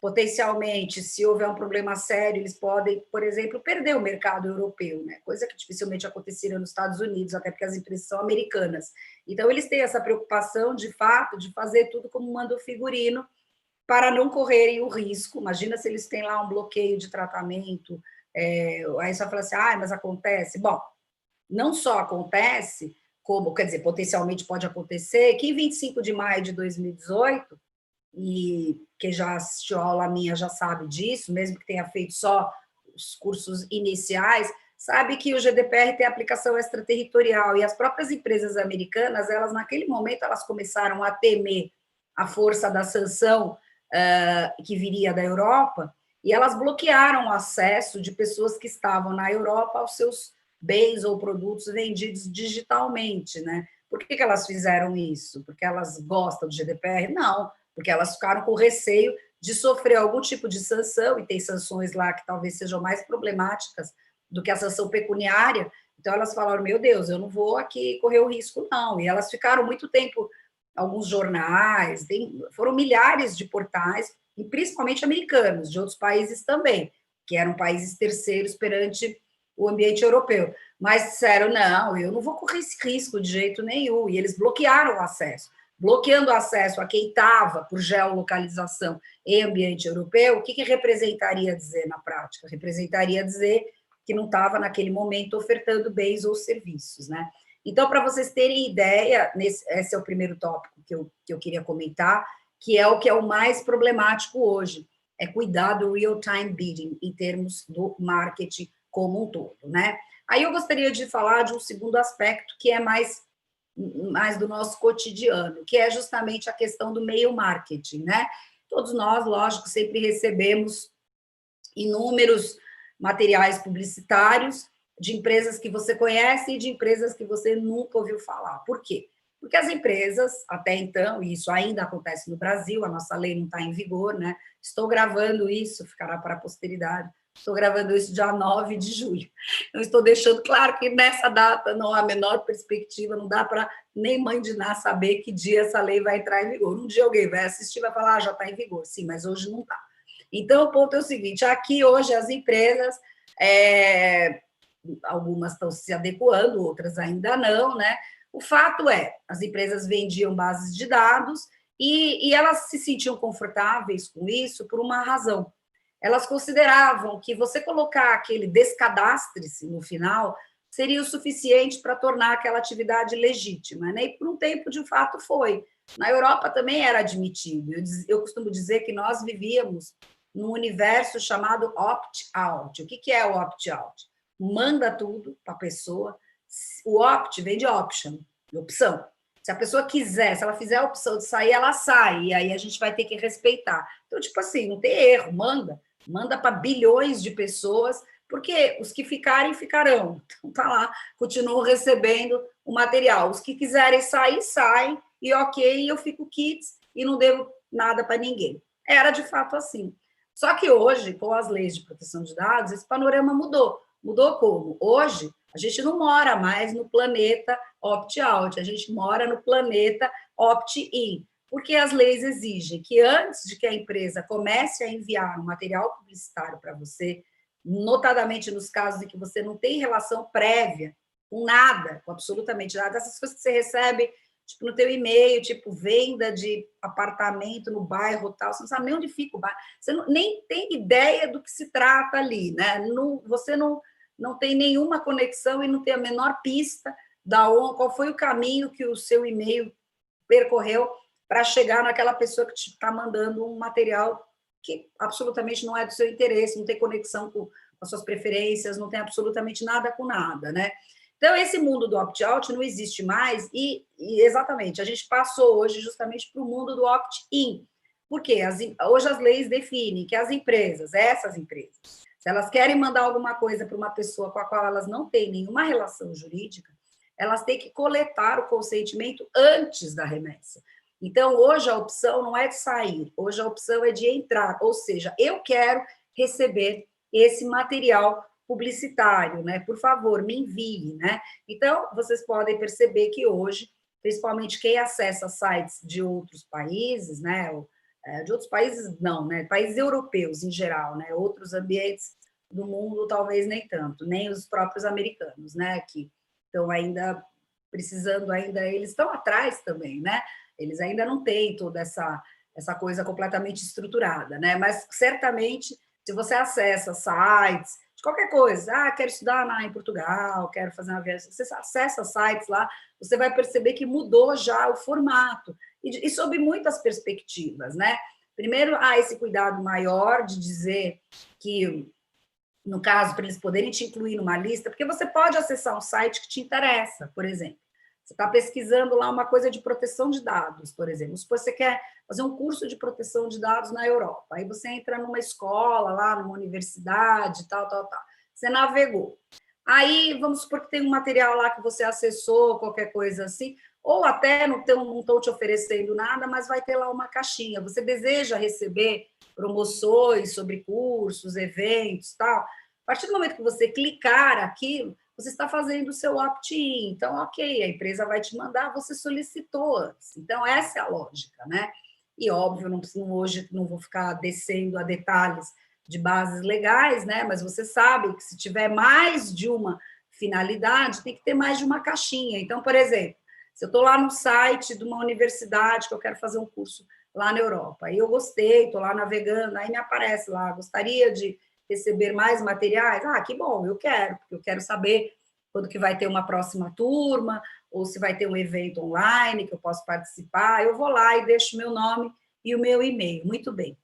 Potencialmente, se houver um problema sério, eles podem, por exemplo, perder o mercado europeu, né? Coisa que dificilmente aconteceria nos Estados Unidos, até porque as empresas são americanas. Então, eles têm essa preocupação, de fato, de fazer tudo como manda o figurino, para não correrem o risco. Imagina se eles têm lá um bloqueio de tratamento, aí você vai falar assim, mas acontece. Bom, não só acontece, como, quer dizer, potencialmente pode acontecer, que em 25 de maio de 2018, e quem já assistiu a aula minha já sabe disso, mesmo que tenha feito só os cursos iniciais, sabe que o GDPR tem aplicação extraterritorial, e as próprias empresas americanas, elas naquele momento, elas começaram a temer a força da sanção que viria da Europa, e elas bloquearam o acesso de pessoas que estavam na Europa aos seus bens ou produtos vendidos digitalmente, né? Por que elas fizeram isso? Porque elas gostam do GDPR? Não, porque elas ficaram com receio de sofrer algum tipo de sanção, e tem sanções lá que talvez sejam mais problemáticas do que a sanção pecuniária. Então, elas falaram, meu Deus, eu não vou aqui correr o risco, não. E elas ficaram muito tempo, alguns jornais, foram milhares de portais, e principalmente americanos, de outros países também, que eram países terceiros perante o ambiente europeu. Mas disseram, não, eu não vou correr esse risco de jeito nenhum. E eles bloquearam o acesso. Bloqueando o acesso a quem estava por geolocalização em ambiente europeu, o que representaria dizer na prática? Representaria dizer que não estava, naquele momento, ofertando bens ou serviços, né? Então, para vocês terem ideia, esse é o primeiro tópico que eu queria comentar, que é o mais problemático hoje, é cuidar do real-time bidding, em termos do marketing como um todo, né? Aí eu gostaria de falar de um segundo aspecto, que é mais do nosso cotidiano, que é justamente a questão do meio marketing, né? Todos nós, lógico, sempre recebemos inúmeros materiais publicitários de empresas que você conhece e de empresas que você nunca ouviu falar. Por quê? Porque as empresas, até então, e isso ainda acontece no Brasil, a nossa lei não está em vigor, né? Estou gravando isso, ficará para a posteridade. Estou gravando isso dia 9 de julho. Eu estou deixando claro que nessa data não há a menor perspectiva, não dá para nem mãe de Ná saber que dia essa lei vai entrar em vigor. Um dia alguém vai assistir e vai falar, já está em vigor. Sim, mas hoje não está. Então, o ponto é o seguinte, aqui hoje as empresas, algumas estão se adequando, outras ainda não, né? O fato é, as empresas vendiam bases de dados e elas se sentiam confortáveis com isso por uma razão. Elas consideravam que você colocar aquele descadastre-se no final seria o suficiente para tornar aquela atividade legítima, né? E por um tempo, de fato, foi. Na Europa também era admitido. Eu costumo dizer que nós vivíamos num universo chamado opt-out. O que é o opt-out? Manda tudo para a pessoa. O opt vem de option, de opção. Se a pessoa quiser, se ela fizer a opção de sair, ela sai, e aí a gente vai ter que respeitar. Então, tipo assim, não tem erro, manda para bilhões de pessoas, porque os que ficarem, ficarão. Então, tá lá, continuam recebendo o material. Os que quiserem sair, saem, e ok, eu fico quites e não devo nada para ninguém. Era de fato assim. Só que hoje, com as leis de proteção de dados, esse panorama mudou. Mudou como? Hoje, a gente não mora mais no planeta opt-out, a gente mora no planeta opt-in, porque as leis exigem que antes de que a empresa comece a enviar um material publicitário para você, notadamente nos casos em que você não tem relação prévia com nada, com absolutamente nada, essas coisas que você recebe tipo, no teu e-mail, tipo, venda de apartamento no bairro tal, você não sabe nem onde fica o bairro, você nem tem ideia do que se trata ali, né? Você não tem nenhuma conexão e não tem a menor pista qual foi o caminho que o seu e-mail percorreu para chegar naquela pessoa que te está mandando um material que absolutamente não é do seu interesse, não tem conexão com as suas preferências, não tem absolutamente nada com nada, né? Então, esse mundo do opt-out não existe mais e exatamente, a gente passou hoje justamente para o mundo do opt-in. Por quê? Hoje as leis definem que as empresas, essas empresas, se elas querem mandar alguma coisa para uma pessoa com a qual elas não têm nenhuma relação jurídica, elas têm que coletar o consentimento antes da remessa. Então, hoje a opção não é de sair, hoje a opção é de entrar, ou seja, eu quero receber esse material publicitário, né? Por favor, me envie, né? Então, vocês podem perceber que hoje, principalmente quem acessa sites de outros países, né? De outros países, não, né? Países europeus, em geral, né? Outros ambientes do mundo, talvez nem tanto, nem os próprios americanos, né? Que estão ainda precisando, eles estão atrás também, né? Eles ainda não têm toda essa coisa completamente estruturada, né? Mas, certamente, se você acessa sites, de qualquer coisa, quero estudar em Portugal, quero fazer uma viagem, você acessa sites lá, você vai perceber que mudou já o formato, e sob muitas perspectivas, né? Primeiro, há esse cuidado maior de dizer que, no caso, para eles poderem te incluir numa lista, porque você pode acessar um site que te interessa, por exemplo. Você está pesquisando lá uma coisa de proteção de dados, por exemplo. Se você quer fazer um curso de proteção de dados na Europa, aí você entra numa escola, lá numa universidade, tal. Você navegou. Aí, vamos supor que tem um material lá que você acessou, qualquer coisa assim, ou até não estão te oferecendo nada, mas vai ter lá uma caixinha. Você deseja receber promoções sobre cursos, eventos, tal. A partir do momento que você clicar aquilo, você está fazendo o seu opt-in. Então, ok, a empresa vai te mandar, você solicitou antes. Então, essa é a lógica, né? E, óbvio, hoje não vou ficar descendo a detalhes de bases legais, né? Mas você sabe que se tiver mais de uma finalidade, tem que ter mais de uma caixinha. Então, por exemplo, se eu estou lá no site de uma universidade que eu quero fazer um curso lá na Europa, aí eu gostei, estou lá navegando, aí me aparece lá, gostaria de receber mais materiais? Que bom, eu quero, porque eu quero saber quando que vai ter uma próxima turma, ou se vai ter um evento online que eu posso participar, eu vou lá e deixo meu nome e o meu e-mail. Muito bem.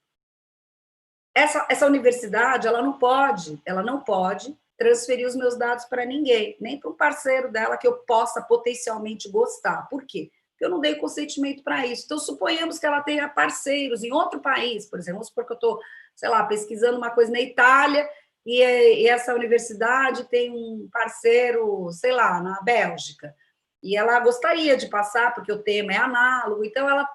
Essa universidade, ela não pode transferir os meus dados para ninguém, nem para um parceiro dela que eu possa potencialmente gostar. Por quê? Porque eu não dei consentimento para isso. Então, suponhamos que ela tenha parceiros em outro país, por exemplo, vamos supor que eu estou, sei lá, pesquisando uma coisa na Itália e essa universidade tem um parceiro, sei lá, na Bélgica, e ela gostaria de passar, porque o tema é análogo, então ela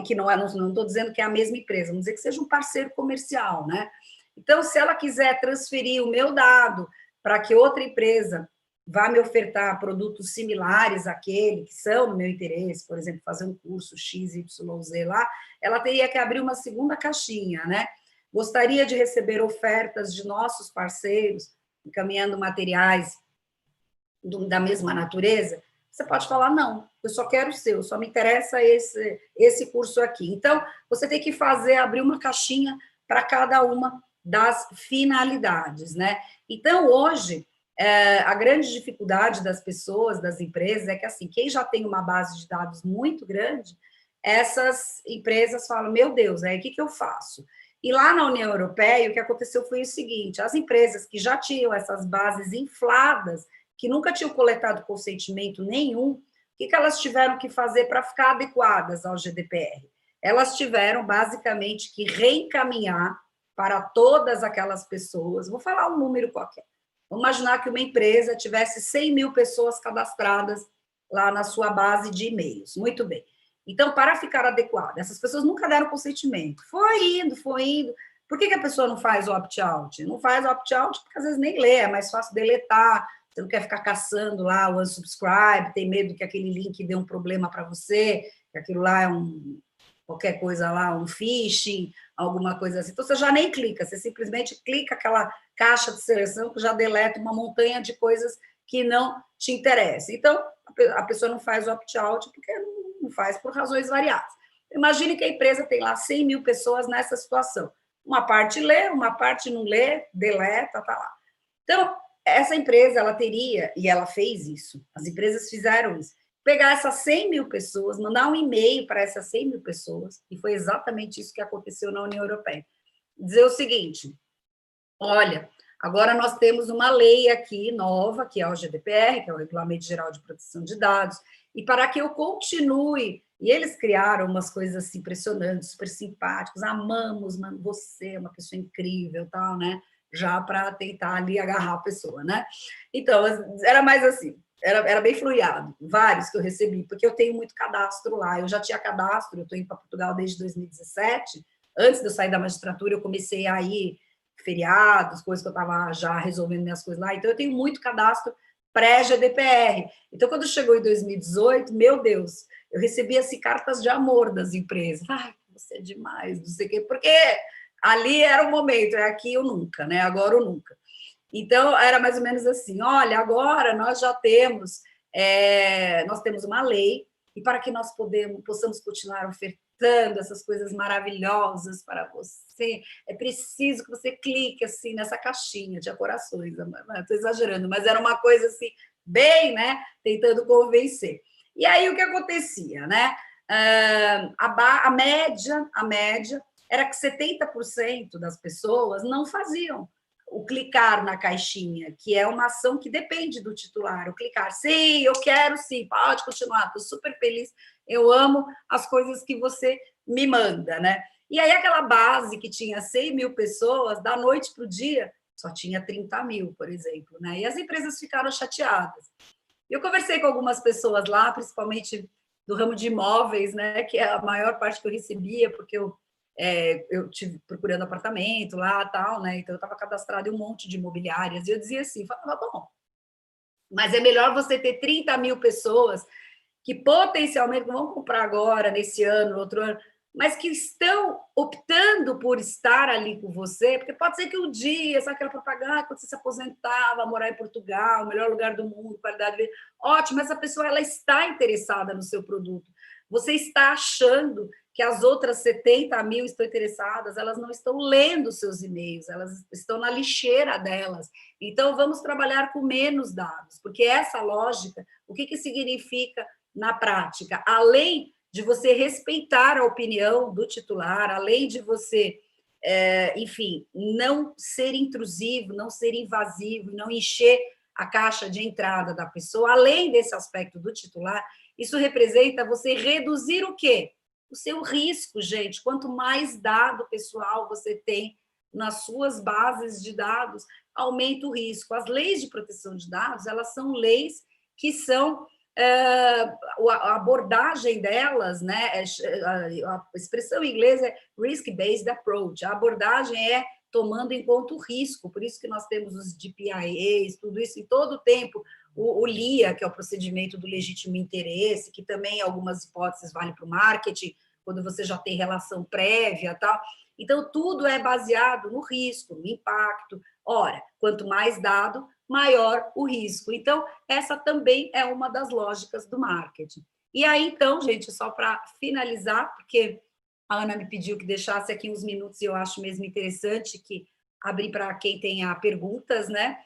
que não estou dizendo que é a mesma empresa, vamos dizer que seja um parceiro comercial, né? Então, se ela quiser transferir o meu dado para que outra empresa vá me ofertar produtos similares àquele que são no meu interesse, por exemplo, fazer um curso XYZ lá, ela teria que abrir uma segunda caixinha, né? Gostaria de receber ofertas de nossos parceiros, encaminhando materiais da mesma natureza? Você pode falar, não, eu só quero o seu, só me interessa esse curso aqui. Então, você tem que abrir uma caixinha para cada uma das finalidades, né? Então, hoje, a grande dificuldade das pessoas, das empresas, é que, assim, quem já tem uma base de dados muito grande, essas empresas falam, meu Deus, aí o que eu faço? E lá na União Europeia, o que aconteceu foi o seguinte, as empresas que já tinham essas bases infladas, que nunca tinham coletado consentimento nenhum, o que elas tiveram que fazer para ficar adequadas ao GDPR? Elas tiveram, basicamente, que reencaminhar para todas aquelas pessoas, vou falar um número qualquer, vamos imaginar que uma empresa tivesse 100 mil pessoas cadastradas lá na sua base de e-mails, muito bem. Então, para ficar adequada, essas pessoas nunca deram consentimento, foi indo, por que a pessoa não faz o opt-out? Não faz o opt-out porque às vezes nem lê, é mais fácil deletar, você não quer ficar caçando lá o unsubscribe, tem medo que aquele link dê um problema para você, que aquilo lá é qualquer coisa lá, um phishing, alguma coisa assim. Então, você já nem clica, você simplesmente clica aquela caixa de seleção que já deleta uma montanha de coisas que não te interessam. Então, a pessoa não faz o opt-out porque não faz por razões variadas. Imagine que a empresa tem lá 100 mil pessoas nessa situação. Uma parte lê, uma parte não lê, deleta, tá lá. Então, essa empresa, ela teria, e ela fez isso, as empresas fizeram isso, pegar essas 100 mil pessoas, mandar um e-mail para essas 100 mil pessoas, e foi exatamente isso que aconteceu na União Europeia. Dizer o seguinte, olha, agora nós temos uma lei aqui nova, que é o GDPR, que é o Regulamento Geral de Proteção de Dados, e para que eu continue, e eles criaram umas coisas assim impressionantes, super simpáticos, amamos, mano, você é uma pessoa incrível, tal, né? Já para tentar ali agarrar a pessoa, né? Então, era mais assim, era bem fluiado, vários que eu recebi, porque eu tenho muito cadastro lá, eu já tinha cadastro, eu estou indo para Portugal desde 2017, antes de eu sair da magistratura, eu comecei a ir feriados, coisas que eu estava já resolvendo minhas coisas lá, então eu tenho muito cadastro pré-GDPR. Então, quando chegou em 2018, meu Deus, eu recebi assim, cartas de amor das empresas. você é demais, não sei o quê, porque ali era o momento, é aqui ou nunca, né? Agora ou nunca. Então, era mais ou menos assim, olha, agora nós já temos, nós temos uma lei, e para que nós possamos continuar ofertando essas coisas maravilhosas para você, é preciso que você clique assim nessa caixinha de corações. Estou exagerando, mas era uma coisa assim, bem, né? Tentando convencer. E aí o que acontecia, né? A média era que 70% das pessoas não faziam o clicar na caixinha, que é uma ação que depende do titular. O clicar, sim, eu quero sim, pode continuar, estou super feliz, eu amo as coisas que você me manda, né? E aí aquela base que tinha 100 mil pessoas, da noite para o dia, só tinha 30 mil, por exemplo, né? E as empresas ficaram chateadas. Eu conversei com algumas pessoas lá, principalmente do ramo de imóveis, né? Que é a maior parte que eu recebia, porque eu tive procurando apartamento lá, tal, né? Então eu estava cadastrada em um monte de imobiliárias, e eu dizia assim, falava, bom, mas é melhor você ter 30 mil pessoas que potencialmente não vão comprar agora, nesse ano, no outro ano, mas que estão optando por estar ali com você, porque pode ser que um dia, sabe aquela propaganda, quando você se aposentava, morar em Portugal, o melhor lugar do mundo, qualidade de vida, ótimo, essa pessoa ela está interessada no seu produto. Você está achando que as outras 70 mil estão interessadas, elas não estão lendo seus e-mails, elas estão na lixeira delas. Então, vamos trabalhar com menos dados, porque essa lógica, o que significa na prática? Além de você respeitar a opinião do titular, além de você, enfim, não ser intrusivo, não ser invasivo, não encher a caixa de entrada da pessoa, além desse aspecto do titular, isso representa você reduzir o quê? O seu risco, gente. Quanto mais dado pessoal você tem nas suas bases de dados, aumenta o risco. As leis de proteção de dados, elas são leis que são a abordagem delas, né? A expressão em inglês é risk-based approach. A abordagem é tomando em conta o risco. Por isso que nós temos os DPIAs, tudo isso, em todo o tempo. O LIA, que é o procedimento do legítimo interesse, que também, em algumas hipóteses, vale para o marketing, quando você já tem relação prévia, tal. Então, tudo é baseado no risco, no impacto. Ora, quanto mais dado, maior o risco. Então, essa também é uma das lógicas do marketing. E aí, então, gente, só para finalizar, porque a Ana me pediu que deixasse aqui uns minutos e eu acho mesmo interessante que abrir para quem tenha perguntas, né?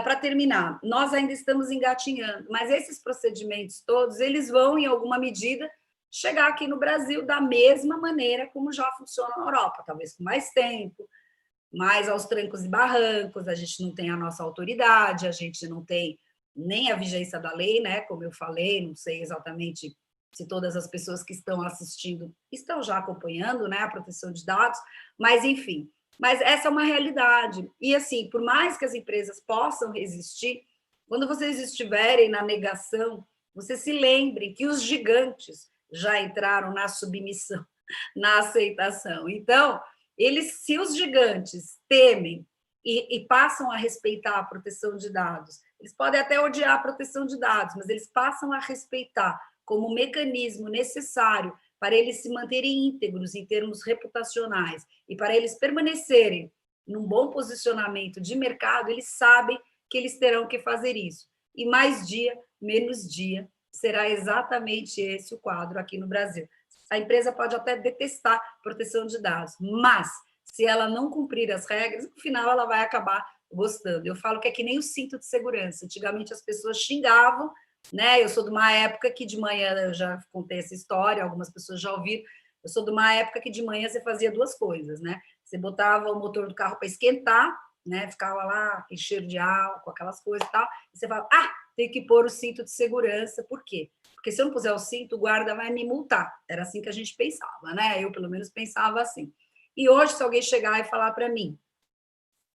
Para terminar, nós ainda estamos engatinhando, mas esses procedimentos todos, eles vão, em alguma medida, chegar aqui no Brasil da mesma maneira como já funciona na Europa, talvez com mais tempo, mais aos trancos e barrancos, a gente não tem a nossa autoridade, a gente não tem nem a vigência da lei, né? Como eu falei, não sei exatamente se todas as pessoas que estão assistindo estão já acompanhando, né, a proteção de dados, mas enfim, mas essa é uma realidade. E assim, por mais que as empresas possam resistir, quando vocês estiverem na negação, vocês se lembrem que os gigantes já entraram na submissão, na aceitação. Então, se os gigantes temem e passam a respeitar a proteção de dados, eles podem até odiar a proteção de dados, mas eles passam a respeitar como mecanismo necessário para eles se manterem íntegros em termos reputacionais e para eles permanecerem num bom posicionamento de mercado, eles sabem que eles terão que fazer isso. E mais dia, menos dia, será exatamente esse o quadro aqui no Brasil. A empresa pode até detestar proteção de dados, mas se ela não cumprir as regras, no final ela vai acabar gostando. Eu falo que é que nem o cinto de segurança. Antigamente as pessoas xingavam, né? Eu sou de uma época que de manhã, eu já contei essa história, algumas pessoas já ouviram, eu sou de uma época que de manhã você fazia duas coisas, né? Você botava o motor do carro para esquentar, né? Ficava lá, aquele cheiro de álcool, aquelas coisas e tal, e você fala, tem que pôr o cinto de segurança. Por quê? Porque se eu não puser o cinto, o guarda vai me multar. Era assim que a gente pensava, né? Eu, pelo menos, pensava assim. E hoje, se alguém chegar e falar para mim,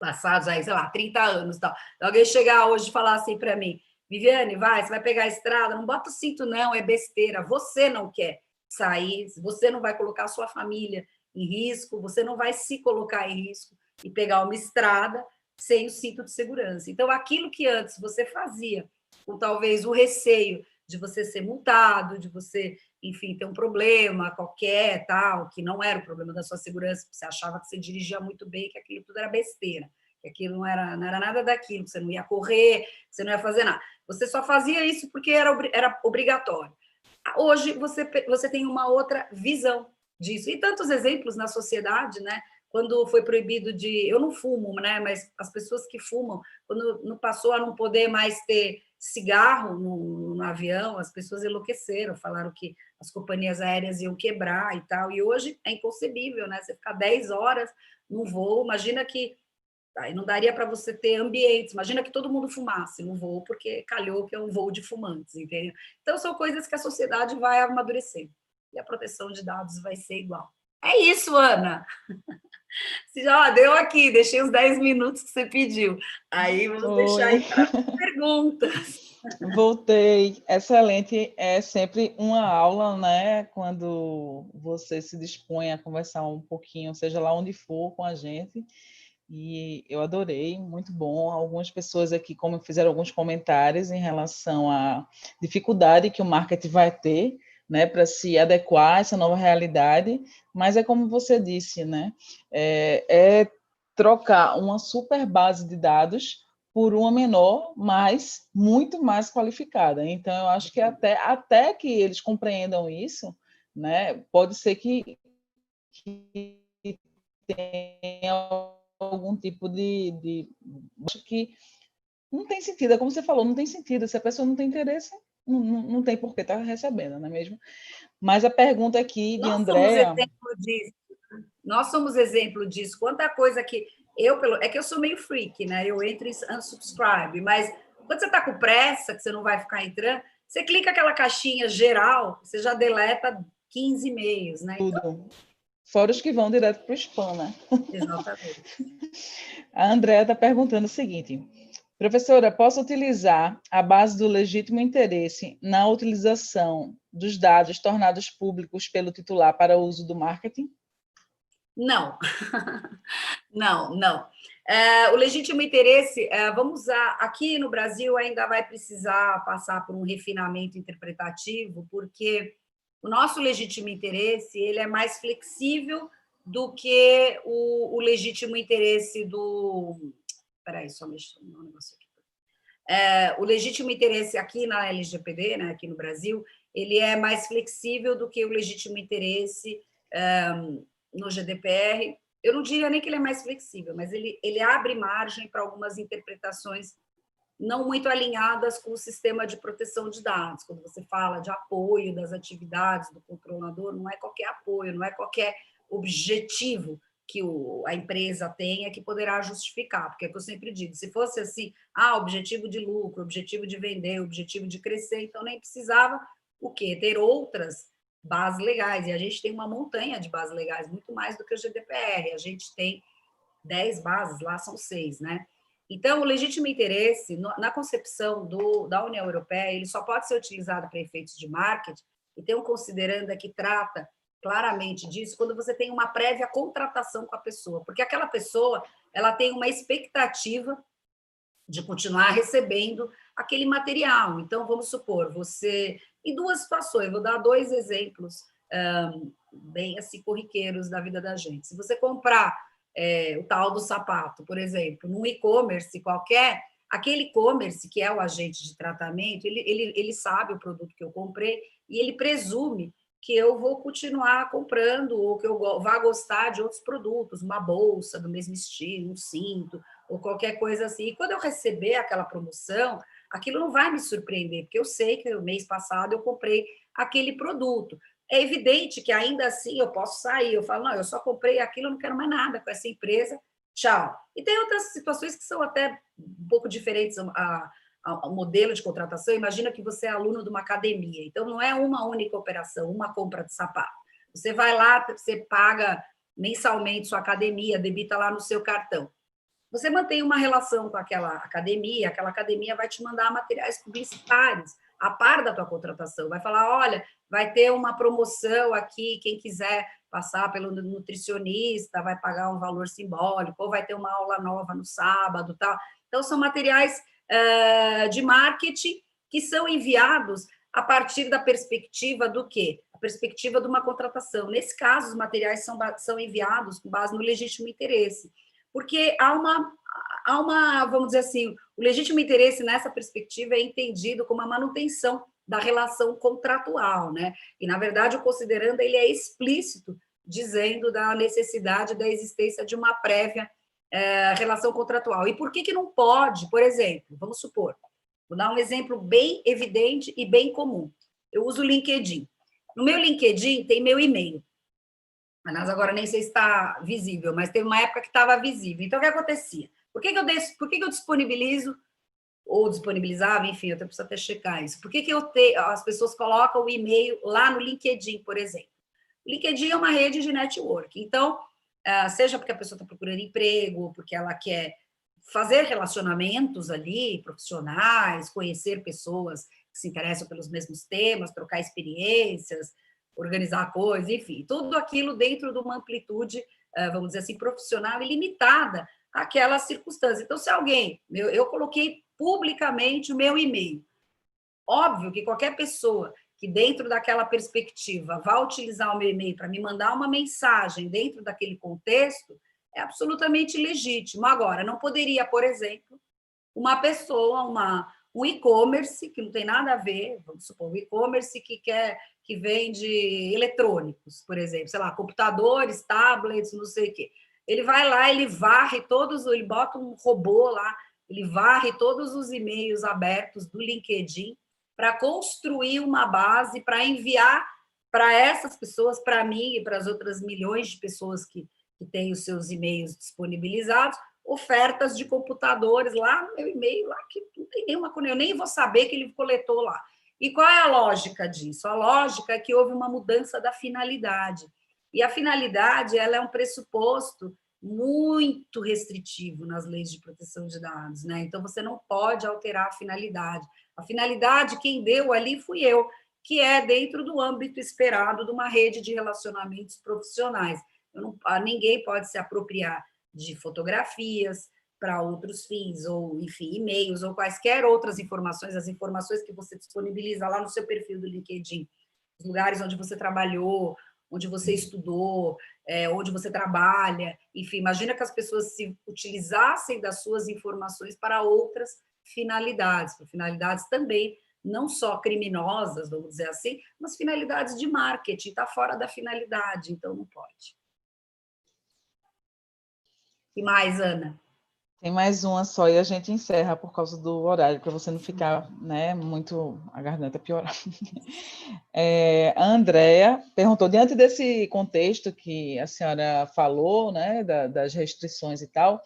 passados aí, sei lá, 30 anos, tal, alguém chegar hoje e falar assim para mim, Viviane, você vai pegar a estrada, não bota o cinto não, é besteira, você não quer sair, você não vai colocar a sua família em risco, você não vai se colocar em risco e pegar uma estrada sem o cinto de segurança. Então, aquilo que antes você fazia, com talvez o receio de você ser multado, de você, enfim, ter um problema qualquer, tal, que não era o problema da sua segurança, você achava que você dirigia muito bem, que aquilo tudo era besteira, que aquilo não era nada daquilo, que você não ia correr, que você não ia fazer nada. Você só fazia isso porque era obrigatório. Hoje você tem uma outra visão disso. E tantos exemplos na sociedade, né? Quando foi proibido de... Eu não fumo, né? Mas as pessoas que fumam, quando não passou a não poder mais ter cigarro no avião, as pessoas enlouqueceram, falaram que as companhias aéreas iam quebrar e tal. E hoje é inconcebível, né? Você ficar 10 horas num voo, imagina que aí não daria para você ter ambientes. Imagina que todo mundo fumasse no voo, porque calhou que é um voo de fumantes, entendeu? Então, são coisas que a sociedade vai amadurecer. E a proteção de dados vai ser igual. É isso, Ana. Você já deu aqui, deixei os 10 minutos que você pediu. Aí vamos deixar aí para perguntas. Voltei. Excelente. É sempre uma aula, né? Quando você se dispõe a conversar um pouquinho, seja lá onde for, com a gente. E eu adorei, muito bom. Algumas pessoas aqui como fizeram alguns comentários em relação à dificuldade que o marketing vai ter, né, para se adequar a essa nova realidade, mas é como você disse, né, é trocar uma super base de dados por uma menor, mas muito mais qualificada. Então, eu acho que até que eles compreendam isso, né, pode ser que tenha algum tipo acho que não tem sentido, é como você falou, não tem sentido. Se a pessoa não tem interesse, não tem por que estar recebendo, não é mesmo? Mas a pergunta aqui de Nós somos Andréa... exemplo disso. Nós somos exemplo disso. Quanta coisa que é que eu sou meio freak, né? Eu entro em unsubscribe, mas quando você está com pressa, que você não vai ficar entrando, você clica aquela caixinha geral, você já deleta 15 e-mails, né? Então, Tudo. Fora os que vão direto para o spam, né? exatamente. A Andréa está perguntando o seguinte: professora, posso utilizar a base do legítimo interesse na utilização dos dados tornados públicos pelo titular para uso do marketing? Não, não. O legítimo interesse, vamos usar, aqui no Brasil ainda vai precisar passar por um refinamento interpretativo, porque o nosso legítimo interesse ele é mais flexível do que o legítimo interesse do... Espera só mexer um negócio aqui. O legítimo interesse aqui na LGPD, né, aqui no Brasil, ele é mais flexível do que o legítimo interesse no GDPR. Eu não diria nem que ele é mais flexível, mas ele abre margem para algumas interpretações não muito alinhadas com o sistema de proteção de dados. Quando você fala de apoio das atividades do controlador, não é qualquer apoio, não é qualquer objetivo que a empresa tenha que poderá justificar, porque é o que eu sempre digo, se fosse assim, objetivo de lucro, objetivo de vender, objetivo de crescer, então nem precisava o quê? Ter outras bases legais, e a gente tem uma montanha de bases legais, muito mais do que o GDPR, a gente tem 10 bases, lá são 6, né? Então, o legítimo interesse, na concepção da União Europeia, ele só pode ser utilizado para efeitos de marketing, e tem um considerando que trata claramente disso, quando você tem uma prévia contratação com a pessoa, porque aquela pessoa ela tem uma expectativa de continuar recebendo aquele material. Então, vamos supor, você... Em duas situações, vou dar 2 exemplos bem assim corriqueiros da vida da gente. Se você comprar o tal do sapato, por exemplo, num e-commerce qualquer, aquele e-commerce que é o agente de tratamento, ele sabe o produto que eu comprei e ele presume que eu vou continuar comprando ou que eu vá gostar de outros produtos, uma bolsa do mesmo estilo, um cinto ou qualquer coisa assim. E quando eu receber aquela promoção, aquilo não vai me surpreender, porque eu sei que no mês passado eu comprei aquele produto. É evidente que ainda assim eu posso sair, eu falo, não, eu só comprei aquilo, eu não quero mais nada com essa empresa, tchau. E tem outras situações que são até um pouco diferentes ao modelo de contratação. Imagina que você é aluno de uma academia, então não é uma única operação, uma compra de sapato. Você vai lá, você paga mensalmente sua academia, debita lá no seu cartão. Você mantém uma relação com aquela academia vai te mandar materiais publicitários a par da tua contratação, vai falar, olha, vai ter uma promoção aqui, quem quiser passar pelo nutricionista vai pagar um valor simbólico, ou vai ter uma aula nova no sábado, tal. Então, são materiais de marketing que são enviados a partir da perspectiva do quê? A perspectiva de uma contratação. Nesse caso, os materiais são enviados com base no legítimo interesse, porque há uma, vamos dizer assim, o legítimo interesse nessa perspectiva é entendido como a manutenção da relação contratual, né? E, na verdade, o considerando, ele é explícito, dizendo da necessidade da existência de uma prévia relação contratual. E por que não pode, por exemplo, vamos supor, vou dar um exemplo bem evidente e bem comum. Eu uso o LinkedIn. No meu LinkedIn tem meu e-mail. Mas agora nem sei se está visível, mas teve uma época que estava visível. Então, o que acontecia? Por que eu disponibilizo, ou disponibilizava, enfim, eu preciso até checar isso. Por que as pessoas colocam o e-mail lá no LinkedIn, por exemplo? O LinkedIn é uma rede de network. Então, seja porque a pessoa está procurando emprego, ou porque ela quer fazer relacionamentos ali, profissionais, conhecer pessoas que se interessam pelos mesmos temas, trocar experiências, organizar coisas, enfim, tudo aquilo dentro de uma amplitude, vamos dizer assim, profissional e limitada àquelas circunstâncias. Então, se alguém, eu coloquei publicamente o meu e-mail, óbvio que qualquer pessoa que dentro daquela perspectiva vá utilizar o meu e-mail para me mandar uma mensagem dentro daquele contexto, é absolutamente legítimo. Agora, não poderia, por exemplo, uma pessoa, um e-commerce, que não tem nada a ver, vamos supor, um e-commerce que vende eletrônicos, por exemplo, sei lá, computadores, tablets, não sei o quê. Ele vai lá, ele varre todos, ele bota um robô lá, ele varre todos os e-mails abertos do LinkedIn para construir uma base, para enviar para essas pessoas, para mim e para as outras milhões de pessoas que têm os seus e-mails disponibilizados, ofertas de computadores lá no meu e-mail, lá que não tem nenhuma, eu nem vou saber que ele coletou lá. E qual é a lógica disso? A lógica é que houve uma mudança da finalidade. E a finalidade, ela é um pressuposto muito restritivo nas leis de proteção de dados, né? Então, você não pode alterar a finalidade. A finalidade, quem deu ali fui eu, que é dentro do âmbito esperado de uma rede de relacionamentos profissionais. Ninguém pode se apropriar de fotografias para outros fins, ou, enfim, e-mails, ou quaisquer outras informações, as informações que você disponibiliza lá no seu perfil do LinkedIn, os lugares onde você trabalhou, onde você estudou, onde você trabalha, enfim, imagina que as pessoas se utilizassem das suas informações para outras finalidades, para finalidades também não só criminosas, vamos dizer assim, mas finalidades de marketing, está fora da finalidade, então não pode. E mais, Ana? Tem mais uma só e a gente encerra por causa do horário, para você não ficar, né, muito a garganta piorar. A Andrea perguntou, diante desse contexto que a senhora falou, né, das restrições e tal,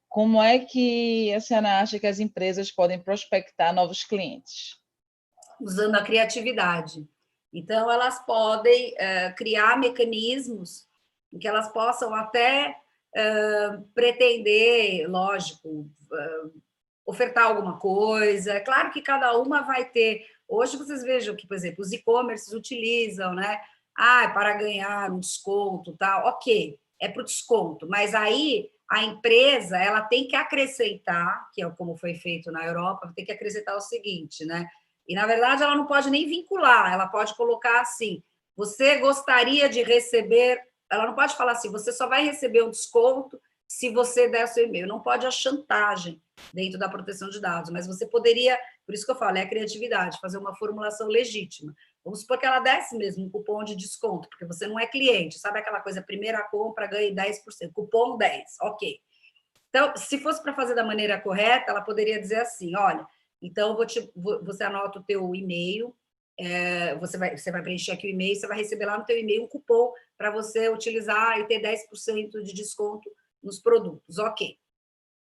como é que a senhora acha que as empresas podem prospectar novos clientes? Usando a criatividade. Então, elas podem criar mecanismos em que elas possam até pretender, lógico, ofertar alguma coisa. É claro que cada uma vai ter. Hoje vocês vejam que, por exemplo, os e-commerces utilizam, né? Para ganhar um desconto, tal. Ok, é para o desconto, mas aí a empresa ela tem que acrescentar, que é como foi feito na Europa, tem que acrescentar o seguinte, né? E na verdade ela não pode nem vincular, ela pode colocar assim: você gostaria de receber. Ela não pode falar assim, você só vai receber um desconto se você der o seu e-mail. Não pode a chantagem dentro da proteção de dados, mas você poderia, por isso que eu falo, é a criatividade, fazer uma formulação legítima. Vamos supor que ela desse mesmo um cupom de desconto, porque você não é cliente, sabe aquela coisa, primeira compra ganhe 10%, cupom 10, ok. Então, se fosse para fazer da maneira correta, ela poderia dizer assim, olha, então você anota o teu e-mail, você vai preencher aqui o e-mail, você vai receber lá no teu e-mail um cupom para você utilizar e ter 10% de desconto nos produtos, ok.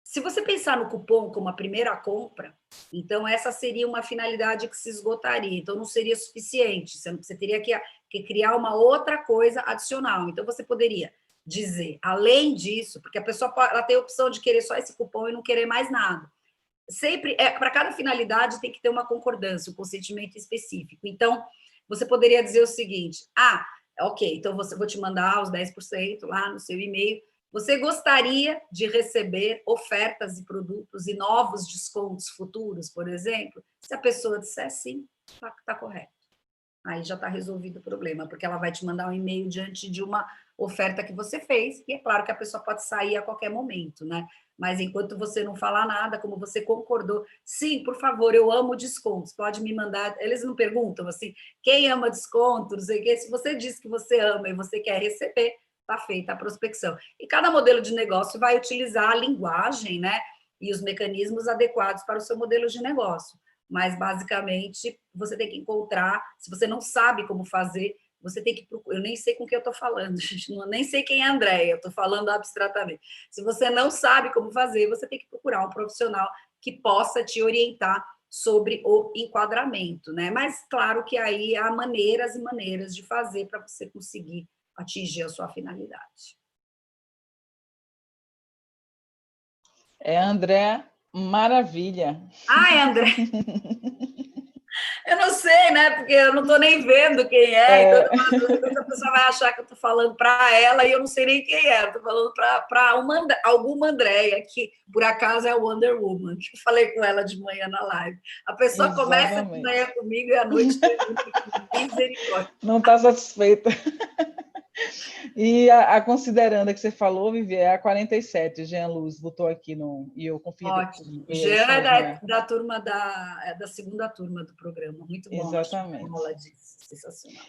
Se você pensar no cupom como a primeira compra, então essa seria uma finalidade que se esgotaria, então não seria suficiente, você teria que criar uma outra coisa adicional. Então você poderia dizer, além disso, porque a pessoa ela tem a opção de querer só esse cupom e não querer mais nada. Sempre, para cada finalidade tem que ter uma concordância, um consentimento específico. Então, você poderia dizer o seguinte, ok, então vou te mandar os 10% lá no seu e-mail. Você gostaria de receber ofertas de produtos e novos descontos futuros, por exemplo? Se a pessoa disser sim, tá correto. Aí já está resolvido o problema, porque ela vai te mandar um e-mail diante de uma oferta que você fez, e é claro que a pessoa pode sair a qualquer momento, né? Mas enquanto você não falar nada, como você concordou, sim, por favor, eu amo descontos, pode me mandar. Eles não perguntam assim, quem ama desconto, não sei o quê. Se você diz que você ama e você quer receber, está feita a prospecção. E cada modelo de negócio vai utilizar a linguagem, né? E os mecanismos adequados para o seu modelo de negócio. Mas, basicamente, você tem que encontrar, se você não sabe como fazer, você tem que procurar. Eu nem sei com o que eu estou falando, gente, nem sei quem é a Andréia, eu estou falando abstratamente. Se você não sabe como fazer, você tem que procurar um profissional que possa te orientar sobre o enquadramento, né? Mas, claro que aí há maneiras e maneiras de fazer para você conseguir atingir a sua finalidade. É, André, maravilha. Ai, André, eu não sei, né? Porque eu não estou nem vendo quem é, então a pessoa vai achar que eu estou falando para ela e eu não sei nem quem é. Estou falando para alguma Andréia, que por acaso é a Wonder Woman, que eu falei com ela de manhã na live. A pessoa começa de manhã comigo e à noite termina comigo. Misericórdia. Não está satisfeita. E considerando que você falou, Vivi, é a 47, Jean Luz botou aqui e eu confirmei. Ótimo. Jean é da turma da segunda turma do programa. Muito bom. Exatamente. Aula disso. Sensacional.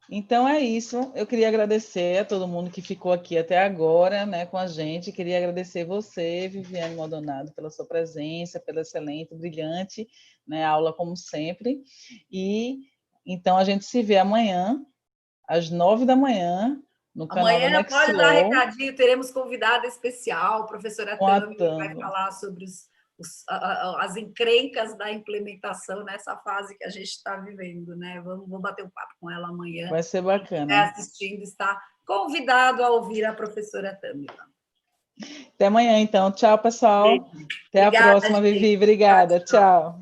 Então é isso. Eu queria agradecer a todo mundo que ficou aqui até agora, né, com a gente. Queria agradecer você, Viviane Maldonado, pela sua presença, pela excelente, brilhante, né, aula como sempre. E então a gente se vê amanhã às 9 da manhã no canal da Nextlaw. Pode dar recadinho, teremos convidada especial, professora Tami, que vai falar sobre as encrencas da implementação nessa fase que a gente está vivendo, né? Vou bater um papo com ela amanhã. Vai ser bacana. Quem estiver assistindo está convidado a ouvir a professora Tami. Até amanhã, então. Tchau, pessoal. Até a próxima, Vivi. Obrigada. Tchau.